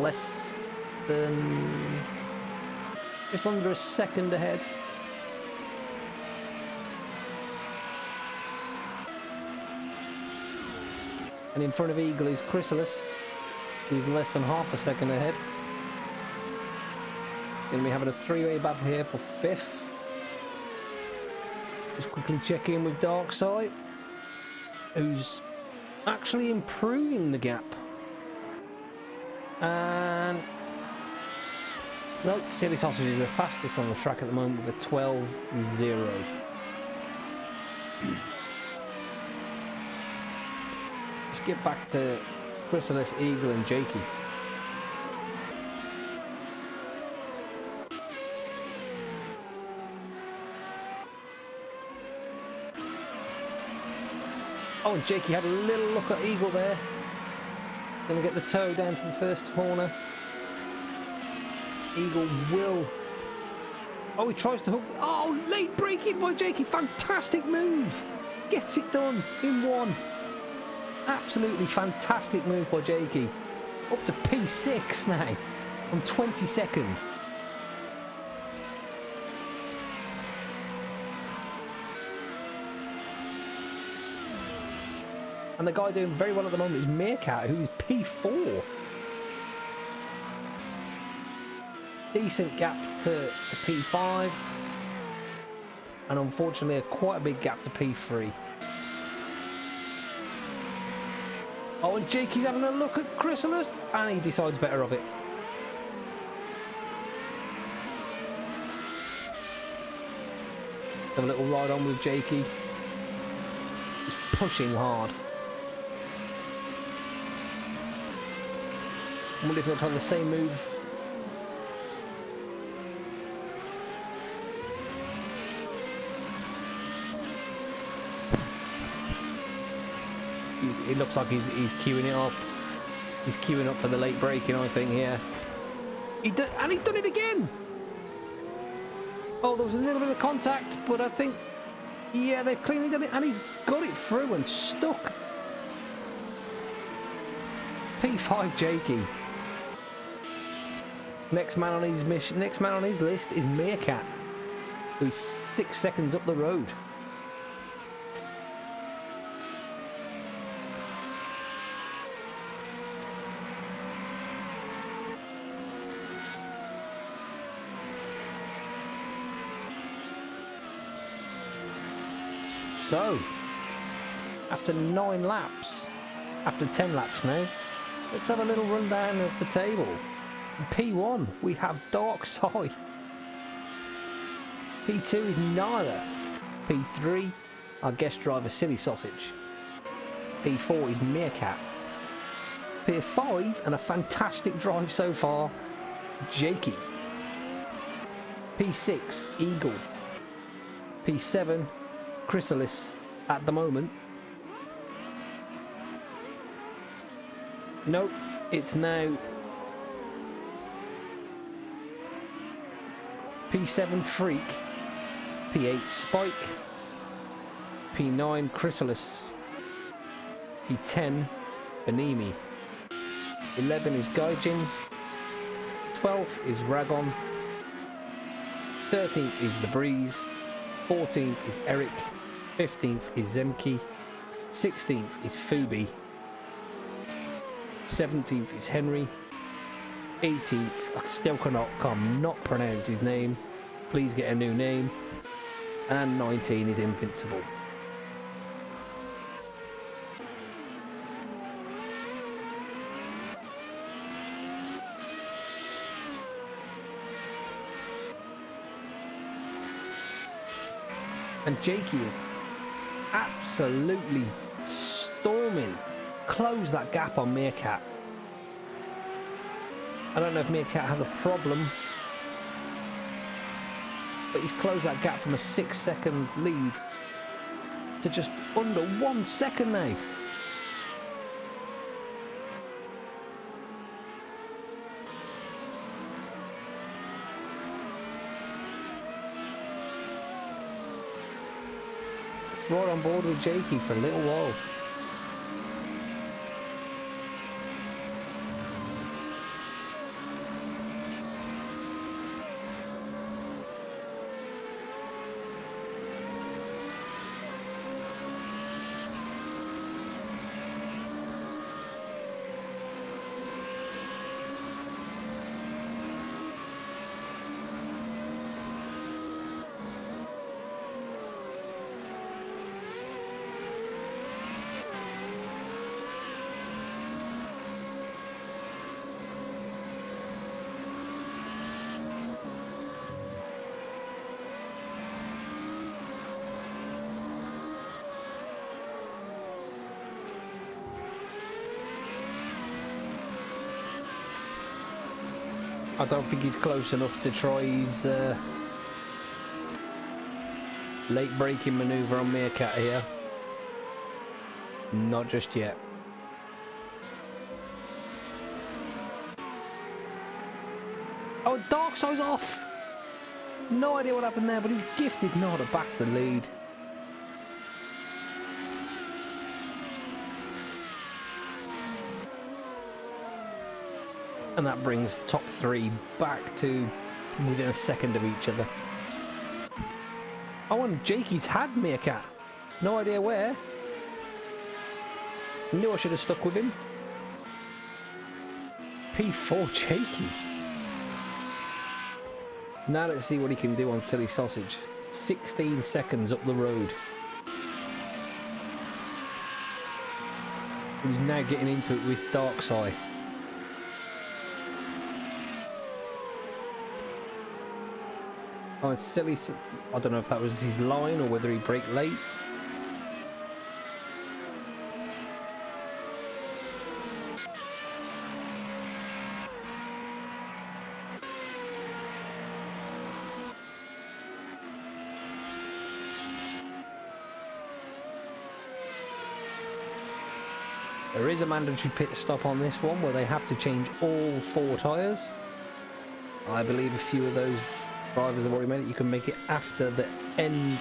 less than... just under a second ahead. And in front of Eagle is Chrysalis, who's less than half a second ahead. Going to be having a 3-way battle here for 5th. Just quickly check in with Darkside, who's actually improving the gap. And no, Silly Sausage is the fastest on the track at the moment with a 12.0. Let's get back to Chrysalis, Eagle and Jakey. Oh, and Jakey had a little look at Eagle there. Gonna get the toe down to the first corner. Eagle will... oh, he tries to hook... oh, late braking by Jakey. Fantastic move. Gets it done in 1. Absolutely fantastic move by Jakey. Up to P6 now from 22nd. And the guy doing very well at the moment is Meerkat, who is P4. Decent gap to P5. And unfortunately quite a big gap to P3. Oh, and Jakey's having a look at Chrysalis, and he decides better of it. Have a little ride on with Jakey. He's pushing hard. I wonder if he'll try the same move. It looks like he's queuing it up. He's queuing up for the late braking, I think, here. And he's done it again! Oh, there was a little bit of contact, but I think... yeah, they've cleanly done it, and he's got it through and stuck. P5 Jakey. Next man on his mission, next man on his list is Meerkat, who's 6 seconds up the road. So, after 9 laps, after 10 laps now, let's have a little rundown of the table. P1, we have Darkside. P2 is Nada. P3, our guest driver, Silly Sausage. P4 is Meerkat. P5, and a fantastic drive so far, Jakey. P6, Eagle. P7, Chrysalis at the moment. Nope, it's now P7, Freak. P8, Spike. P9, Chrysalis. P10, Benimi. 11 is Gaijin. 12th is Ragon. 13th is The Breeze. 14th is Eric. 15th is Zemki. 16th is Fubi. 17th is Henry. 18th, I still cannot pronounce his name. Please get a new name. And 19 is Invincible. And Jakey is absolutely storming. Close that gap on Meerkat. I don't know if Meerkat has a problem, but he's closed that gap from a 6-second lead to just under 1 second now. It's right on board with Jakey for a little while. I don't think he's close enough to try his late braking manoeuvre on Meerkat here. Not just yet. Oh, Darkside's off! No idea what happened there, but he's gifted Nada back to the lead. And that brings top three back to within a second of each other. Oh, and Jakey's had Meerkat. No idea where. Knew I should have stuck with him. P4 Jakey. Now let's see what he can do on Silly Sausage. 16 seconds up the road. He's now getting into it with Darkside. Oh, it's Silly. I don't know if that was his line or whether he braked late. There is a mandatory pit stop on this one where they have to change all 4 tyres. I believe a few of those drivers have already made it. You can make it after the end.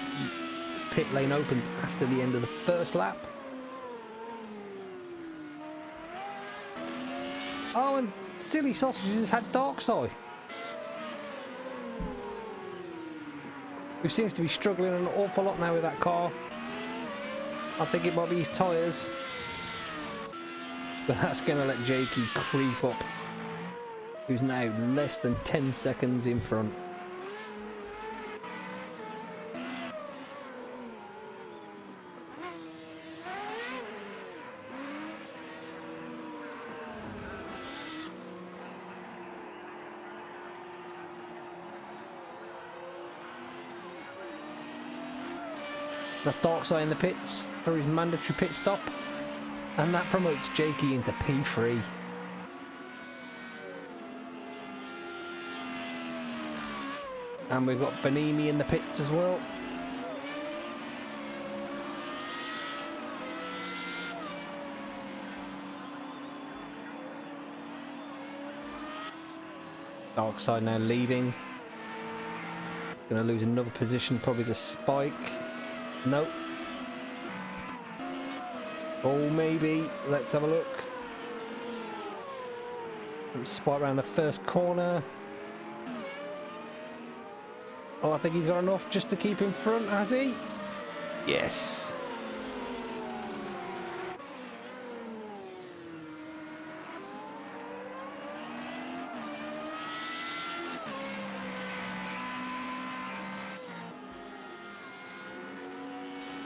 Pit lane opens after the end of the first lap. Oh, and Silly Sausages had Darkside, who seems to be struggling an awful lot now with that car. I think it might be his tyres, but that's going to let Jakey creep up, who's now less than 10 seconds in front. That's Darkside in the pits for his mandatory pit stop. And that promotes Jakey into P3. And we've got Benimi in the pits as well. Darkside now leaving. Gonna lose another position, probably to Spike. Nope. Oh, maybe. Let's have a look. Spike around the first corner. Oh, I think he's got enough just to keep in front, has he? Yes.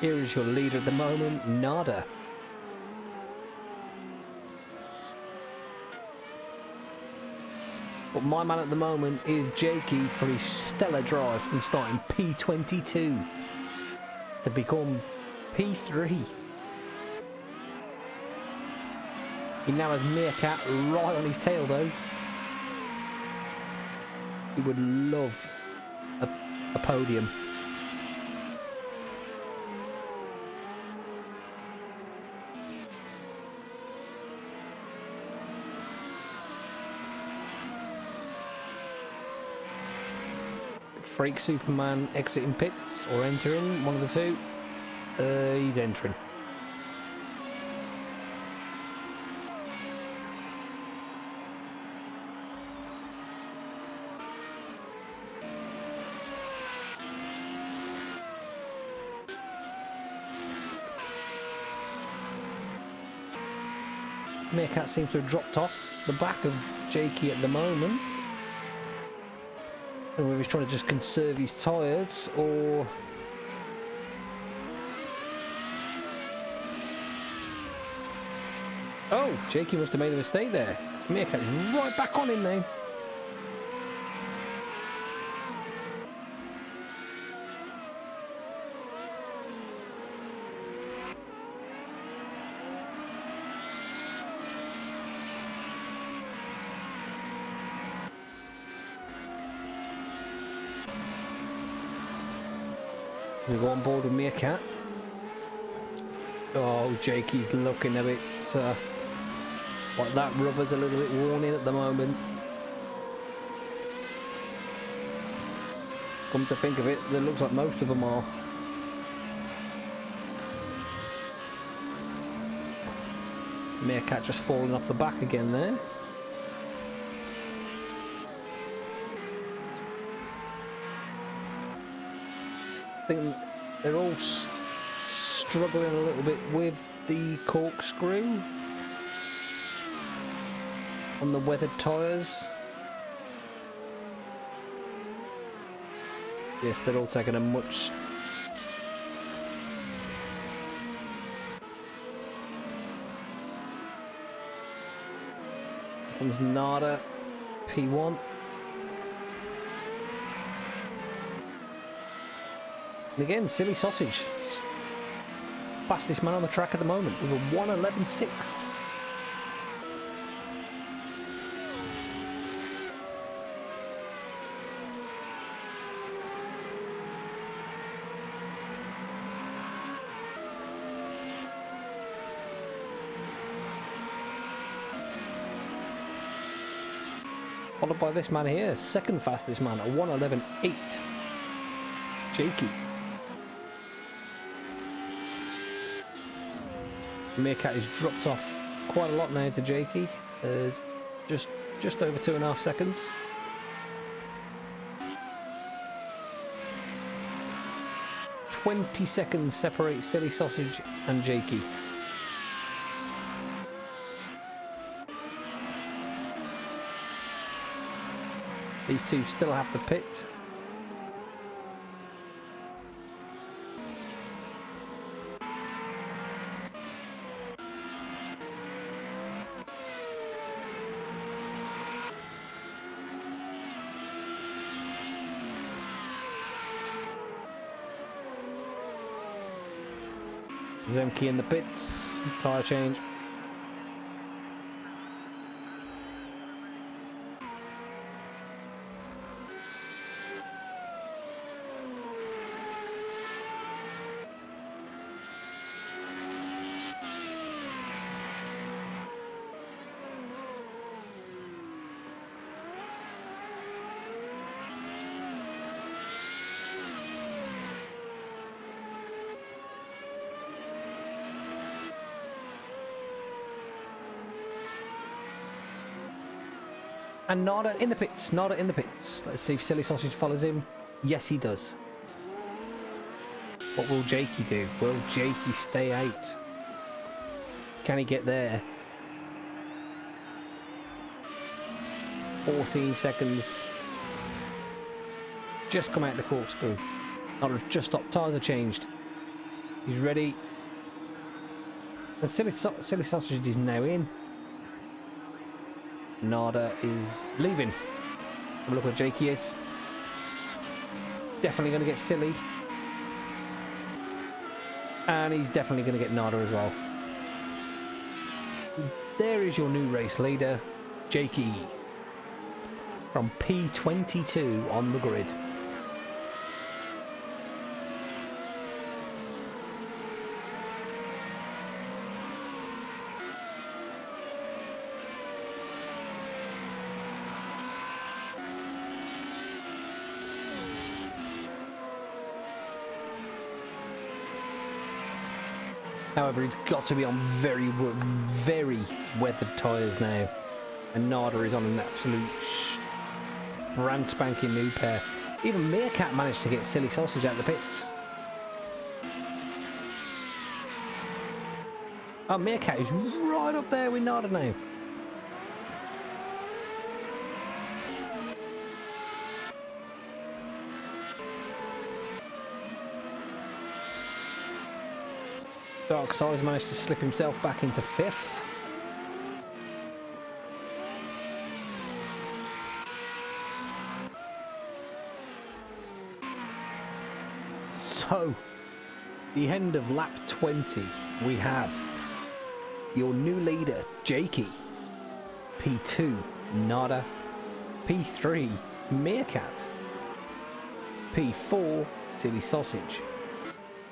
Here is your leader at the moment, Nada. But my man at the moment is Jakey for his stellar drive from starting P22 to become P3. He now has Meerkat right on his tail though. He would love a podium. Freak Superman exiting pits or entering, one of the two. He's entering. Meerkat seems to have dropped off the back of Jakey at the moment. I don't know if he's trying to just conserve his tyres or... Oh, Jakey must have made a mistake there. Meerkat is right back on him now. We go on board with Meerkat. Oh, Jakey's looking a bit... like that rubber's a little bit worn in at the moment. Come to think of it, it looks like most of them are. Meerkat just falling off the back again there. I think they're all struggling a little bit with the corkscrew on the weathered tyres. Yes, they're all taking a much... Here comes Nada, P1. And again, Silly Sausage, fastest man on the track at the moment with a 1:11.6. Followed by this man here, second fastest man, a 1:11.8. Jakey. Meerkat has dropped off quite a lot now to Jakey. There's just over 2.5 seconds. "20 seconds separate Silly Sausage and Jakey. These two still have to pit. Zemke in the pits. Tyre change. And Nada in the pits. Nada in the pits. Let's see if Silly Sausage follows him. Yes, he does. What will Jakey do? Will Jakey stay out? Can he get there? 14 seconds. Just come out the corkscrew. Nada just stopped. Tyres are changed. He's ready. And Silly Sausage is now in. Nada is leaving. Have a look where Jakey is. Definitely going to get Silly. And he's definitely going to get Nada as well. There is your new race leader, Jakey. From P22 on the grid. However, he's got to be on very, very weathered tyres now. And Nada is on an absolute brand spanking new pair. Even Meerkat managed to get Silly Sausage out of the pits. Oh, Meerkat is right up there with Nada now. Dark Size managed to slip himself back into 5th. So, the end of lap 20, we have your new leader, Jakey. P2, Nada. P3, Meerkat. P4, Silly Sausage.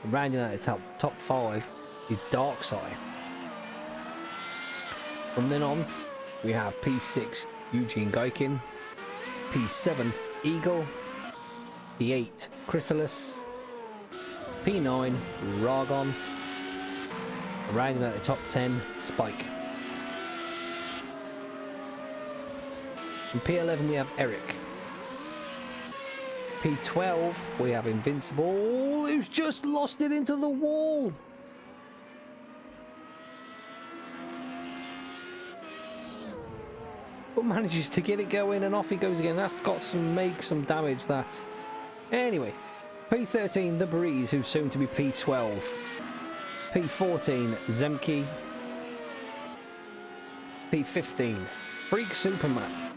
Rounding out the top 5 is Darkside. From then on, we have P6, Eugene Gaikin. P7, Eagle. P8, Chrysalis. P9, Ragon. Rounding out the top 10, Spike. In P11 we have Eric. P12 we have Invincible, who's just lost it into the wall. But manages to get it going and off he goes again. That's got make some damage, that. Anyway, P13 The Breeze, who's soon to be P12. P14 Zemke. P15 Freak Superman.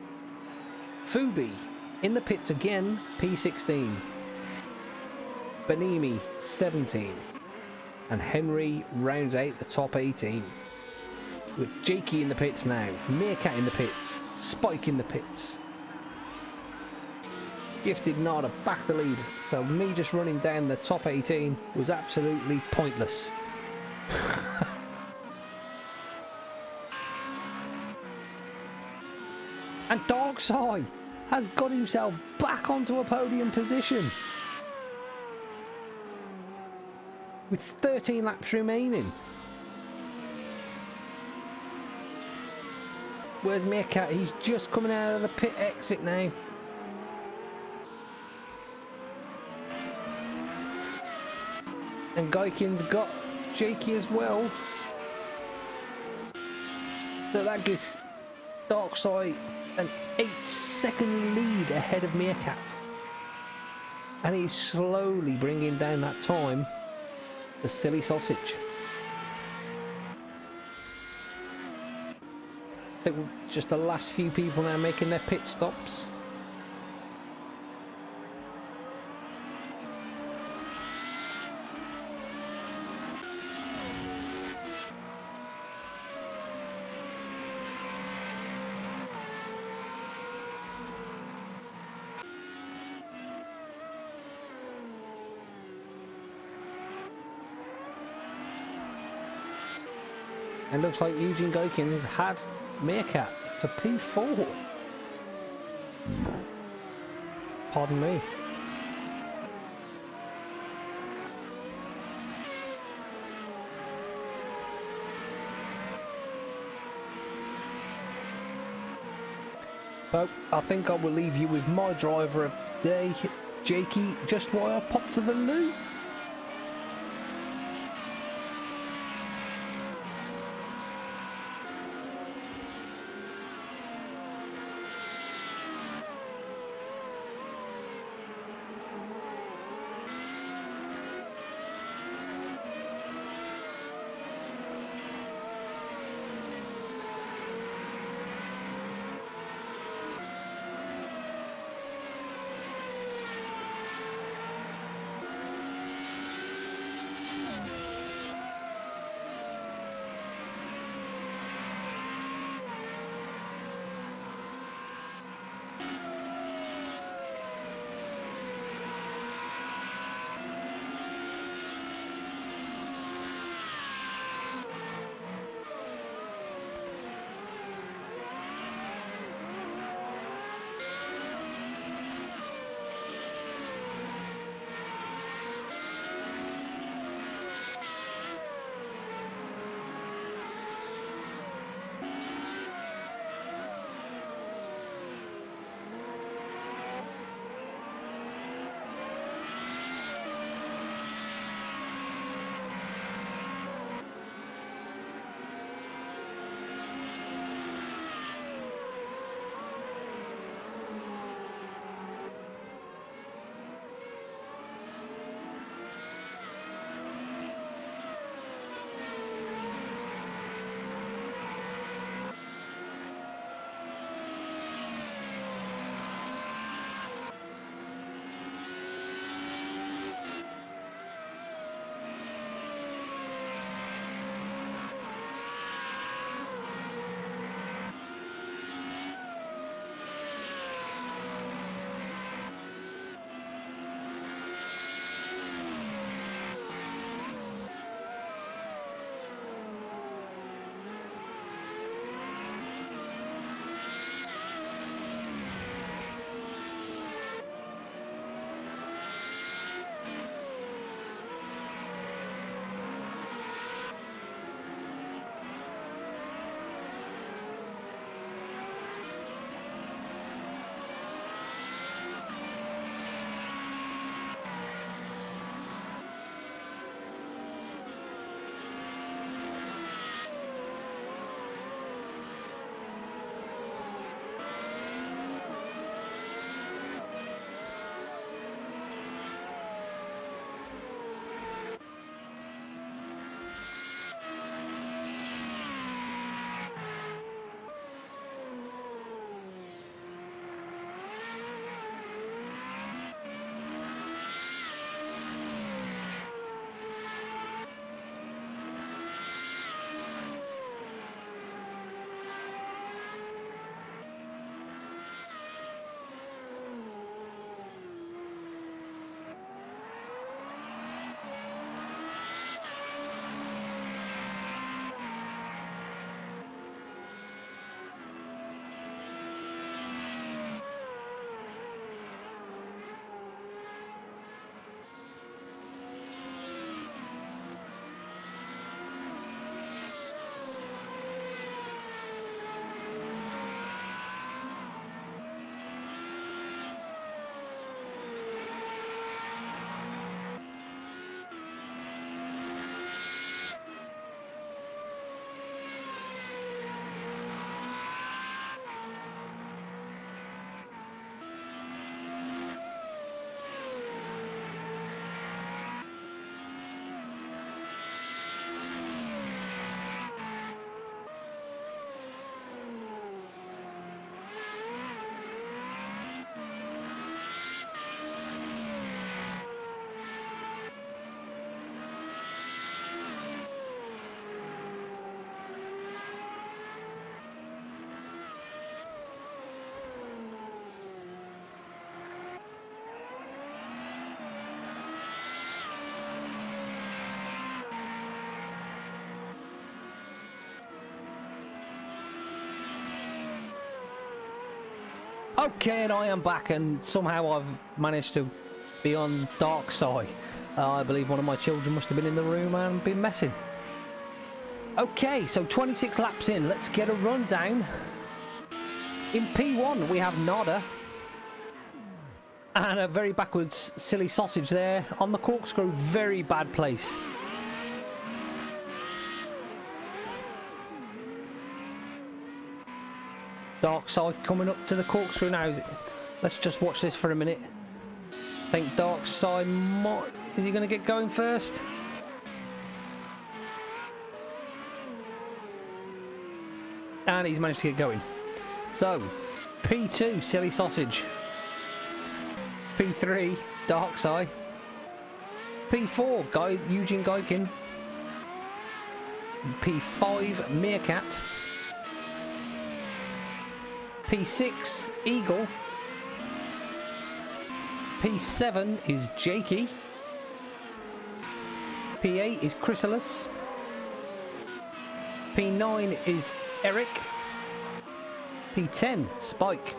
Fubi in the pits again, P16. Benimi, 17. And Henry rounds out the top 18. With Jakey in the pits now, Meerkat in the pits, Spike in the pits. Gifted Nada back the lead, so me just running down the top 18 was absolutely pointless. And Darkside has got himself back onto a podium position with 13 laps remaining. Where's Meerkat? He's just coming out of the pit exit now. And Gaikin's got Jakey as well. So that gives Darkside an 8-second lead ahead of Meerkat. And he's slowly bringing down that time to Silly Sausage. I think just the last few people now making their pit stops. It looks like Eugene Goikins has had Meerkat for P4. Pardon me. Well, I think I will leave you with my driver of the day, Jakey, just while I pop to the loo. Okay, and I am back, and somehow I've managed to be on dark side. I believe one of my children must have been in the room and been messing. Okay, so 26 laps in. Let's get a rundown. In P1, we have Nada. And a very backwards Silly Sausage there on the corkscrew. Very bad place. Dark side coming up to the corkscrew now. Let's just watch this for a minute. I think Dark side might... Is he going to get going first? And he's managed to get going. So, P2, Silly Sausage. P3, Dark side. P4, Eugene Gaikin. P5, Meerkat. P6, Eagle. P7 is Jakey. P8 is Chrysalis. P9 is Eric. P10, Spike.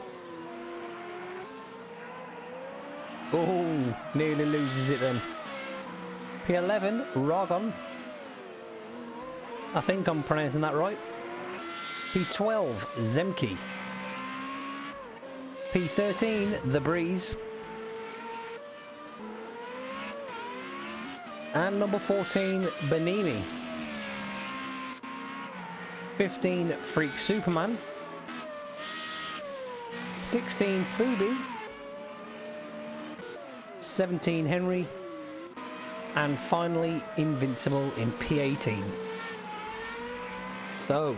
Oh, nearly loses it then. P11, Ragon. I think I'm pronouncing that right. P12, Zemke. P13, The Breeze. And number 14, Benimi. 15, Freak Superman. 16, Fubu. 17, Henry. And finally, Invincible in P18. So,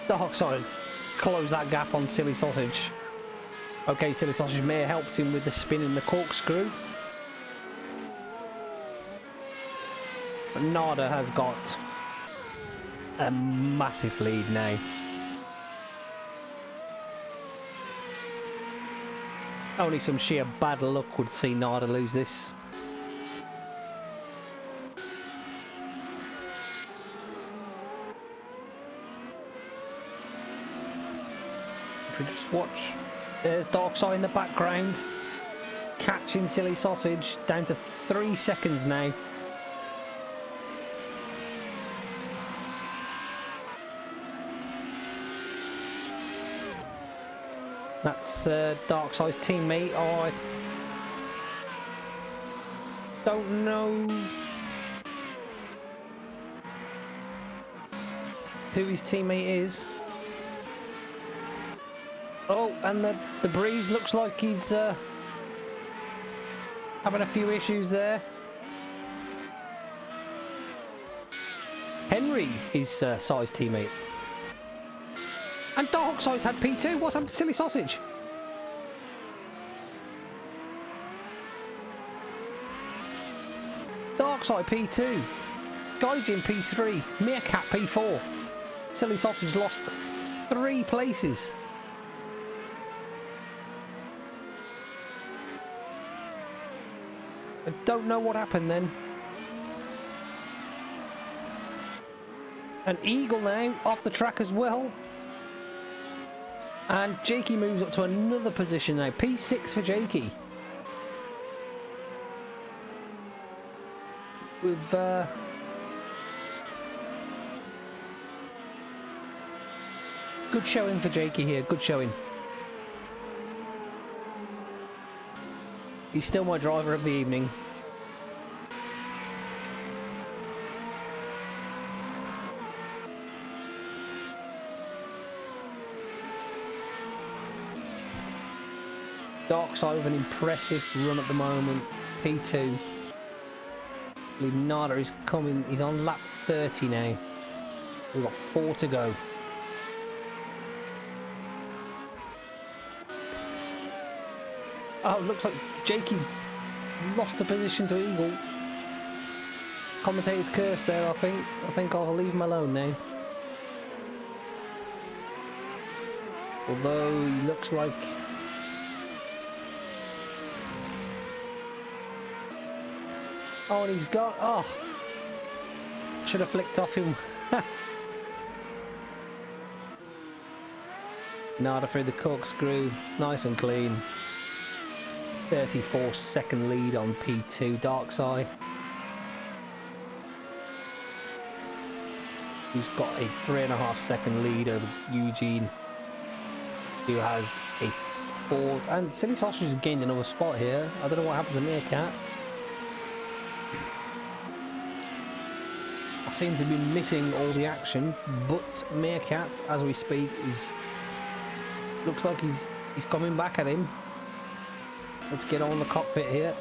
Darkside has closed that gap on Silly Sausage. Okay, Silly Sausage may have helped him with the spin in the corkscrew. But Nada has got a massive lead now. Only some sheer bad luck would see Nada lose this. If we just watch, there's Darkside in the background, catching Silly Sausage, down to 3 seconds now. That's Darkside's teammate. Oh, I don't know who his teammate is. Oh, and the Breeze looks like he's having a few issues there. Henry is Si's teammate. And Darkside's had P2. What's happened to Silly Sausage? Darkside P2. Gaijin P3. Meerkat P4. Silly Sausage lost 3 places. I don't know what happened then. An Eagle now off the track as well. And Jakey moves up to another position now. P6 for Jakey. With good showing for Jakey here. Good showing. He's still my driver of the evening. Darkside with an impressive run at the moment. P2. Nada is coming. He's on lap 30 now. We've got 4 to go. Oh, it looks like Jakey lost a position to Eagle. Commentator's curse there, I think. I think I'll leave him alone now. Although he looks like... Oh, and he's got... Oh! Should have flicked off him. Nada through the corkscrew, nice and clean. 34-second lead on P2 Darkside, who's got a 3.5-second lead over Eugene, who has a 4th. And Silly Sausage has gained another spot here. I don't know what happened to Meerkat. I seem to be missing all the action, but Meerkat, as we speak, looks like he's coming back at him. Let's get on the cockpit here.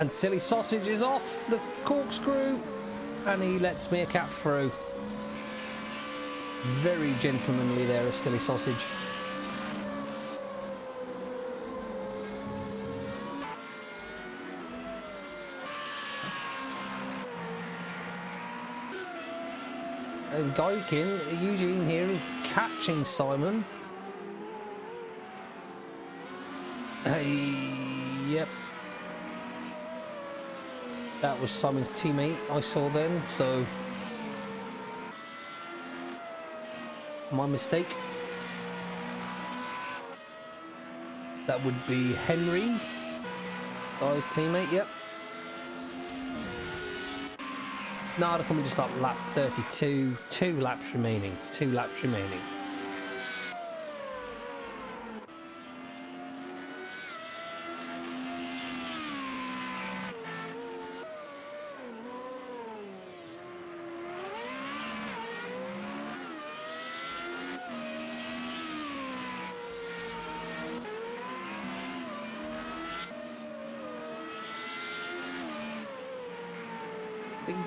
And Silly Sausage is off the corkscrew, and he lets Meerkat through. Very gentlemanly there of Silly Sausage. And Gaikin, Eugene here is catching Simon. Yep. That was Simon's teammate I saw then, so my mistake. That would be Henry, Guy's teammate, yep. Nada coming to start lap 32, 2 laps remaining.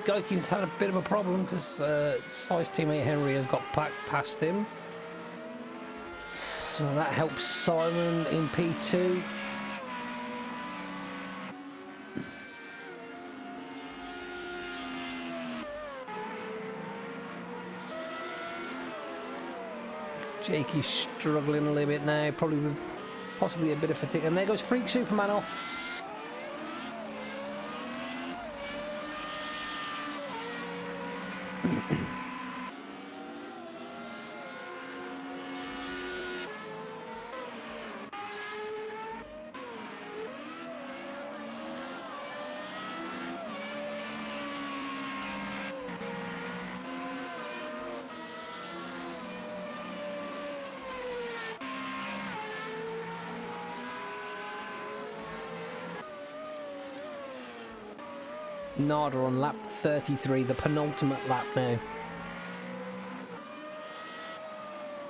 Gaikin's had a bit of a problem because Sai's teammate Henry has got past him. So that helps Simon in P2. Jakey's struggling a little bit now, probably with possibly a bit of fatigue. And there goes Freak Superman off. Nada on lap 33, the penultimate lap now.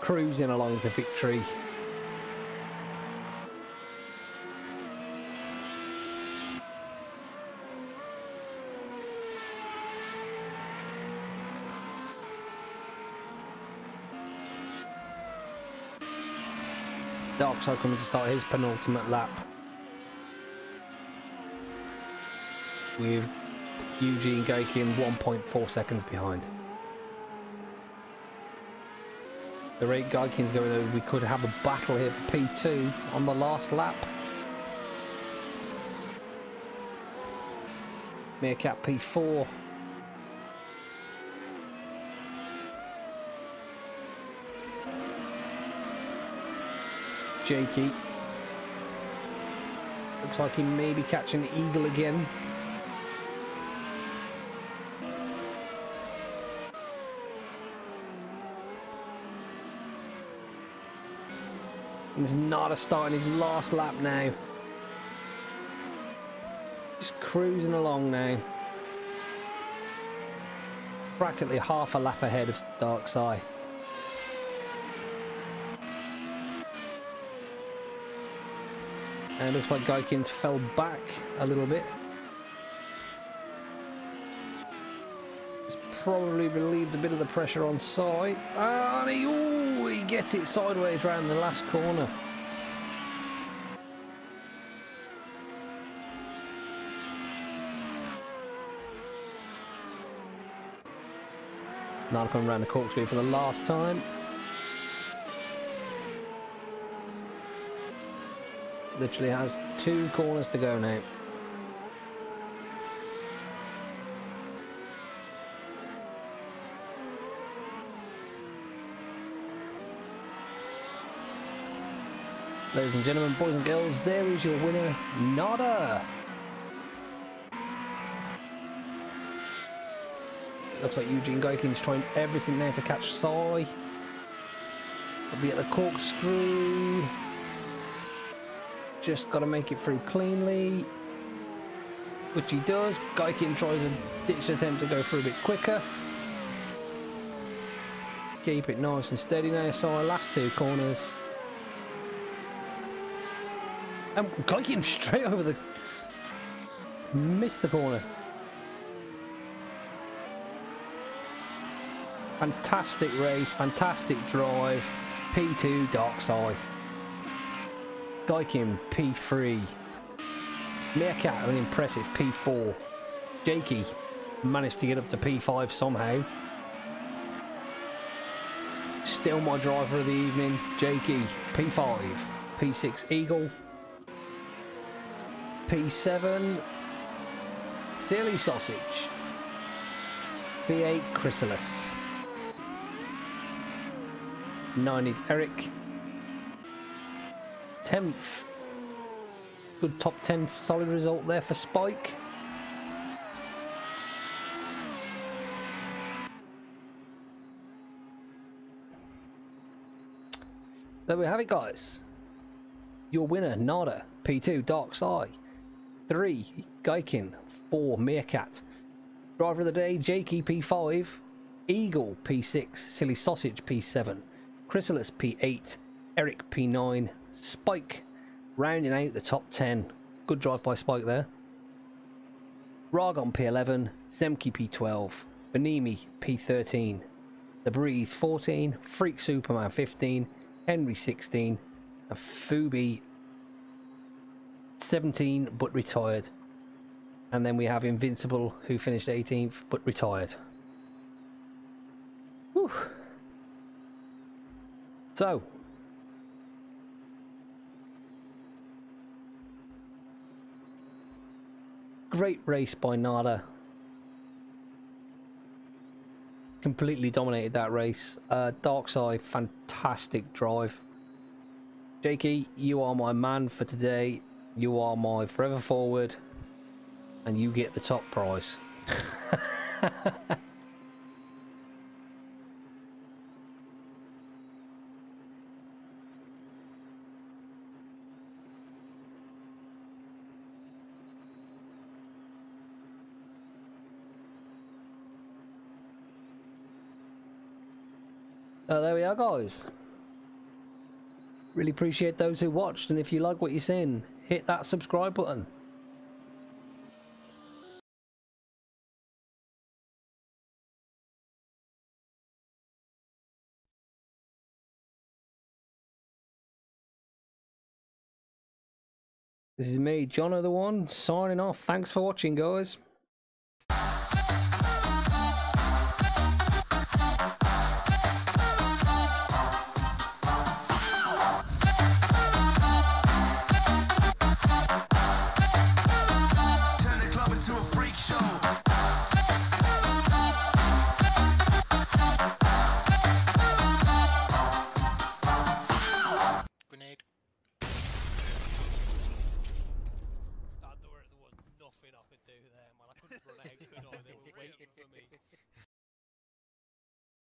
Cruising along to victory. Darkside coming to start his penultimate lap, with Eugene Gaikin 1.4 seconds behind. The rate Gaikin's going over, we could have a battle here for P2 on the last lap. Meerkat P4. Jakey. Looks like he may be catching Eagle again. He's Nada starting his last lap now. Just cruising along now. Practically half a lap ahead of Darkside. And it looks like Gaikin's fell back a little bit. It's probably relieved a bit of the pressure on Sai. And he gets it sideways round the last corner. Nada coming around the corkscrew for the last time. literally has 2 corners to go now. Ladies and gentlemen, boys and girls, there is your winner, Nada. Looks like Eugene Gaikin's trying everything now to catch Sai. He'll be at the corkscrew. Just got to make it through cleanly, which he does. Gaikin tries a ditch attempt to go through a bit quicker. Keep it nice and steady now, Sai. Last 2 corners. And Gaikin straight over the... missed the corner. Fantastic race, fantastic drive. P2, Darkside. Gaikin, P3. Meerkat, an impressive P4. Jakey managed to get up to P5 somehow. Still my driver of the evening, Jakey, P5. P6, Eagle. P7, Silly Sausage. P8, Chrysalis. 9 is Eric. 10th. Good top 10 solid result there for Spike. There we have it, guys. Your winner, Nada. P2, Dark Sai. 3, Gaikin. 4, Meerkat. Driver of the day, Jakey, P5. Eagle, P6. Silly Sausage, P7. Chrysalis, P8. Eric, P9. Spike, rounding out the top 10. Good drive by Spike there. Ragon, P11. Zemke, P12. Benimi, P13. The Breeze, 14. Freak Superman, 15. Henry, 16. And Fubi, 17 but retired. And then we have Invincible, who finished 18th but retired. Whew. So great race by Nada. Completely dominated that race. Darkside, fantastic drive. Jakey, you are my man for today. You are my forever forward, and you get the top prize. There we are, guys. Really appreciate those who watched, and if you like what you're seeing, hit that subscribe button. This is me, Jono the One, signing off. Thanks for watching, guys.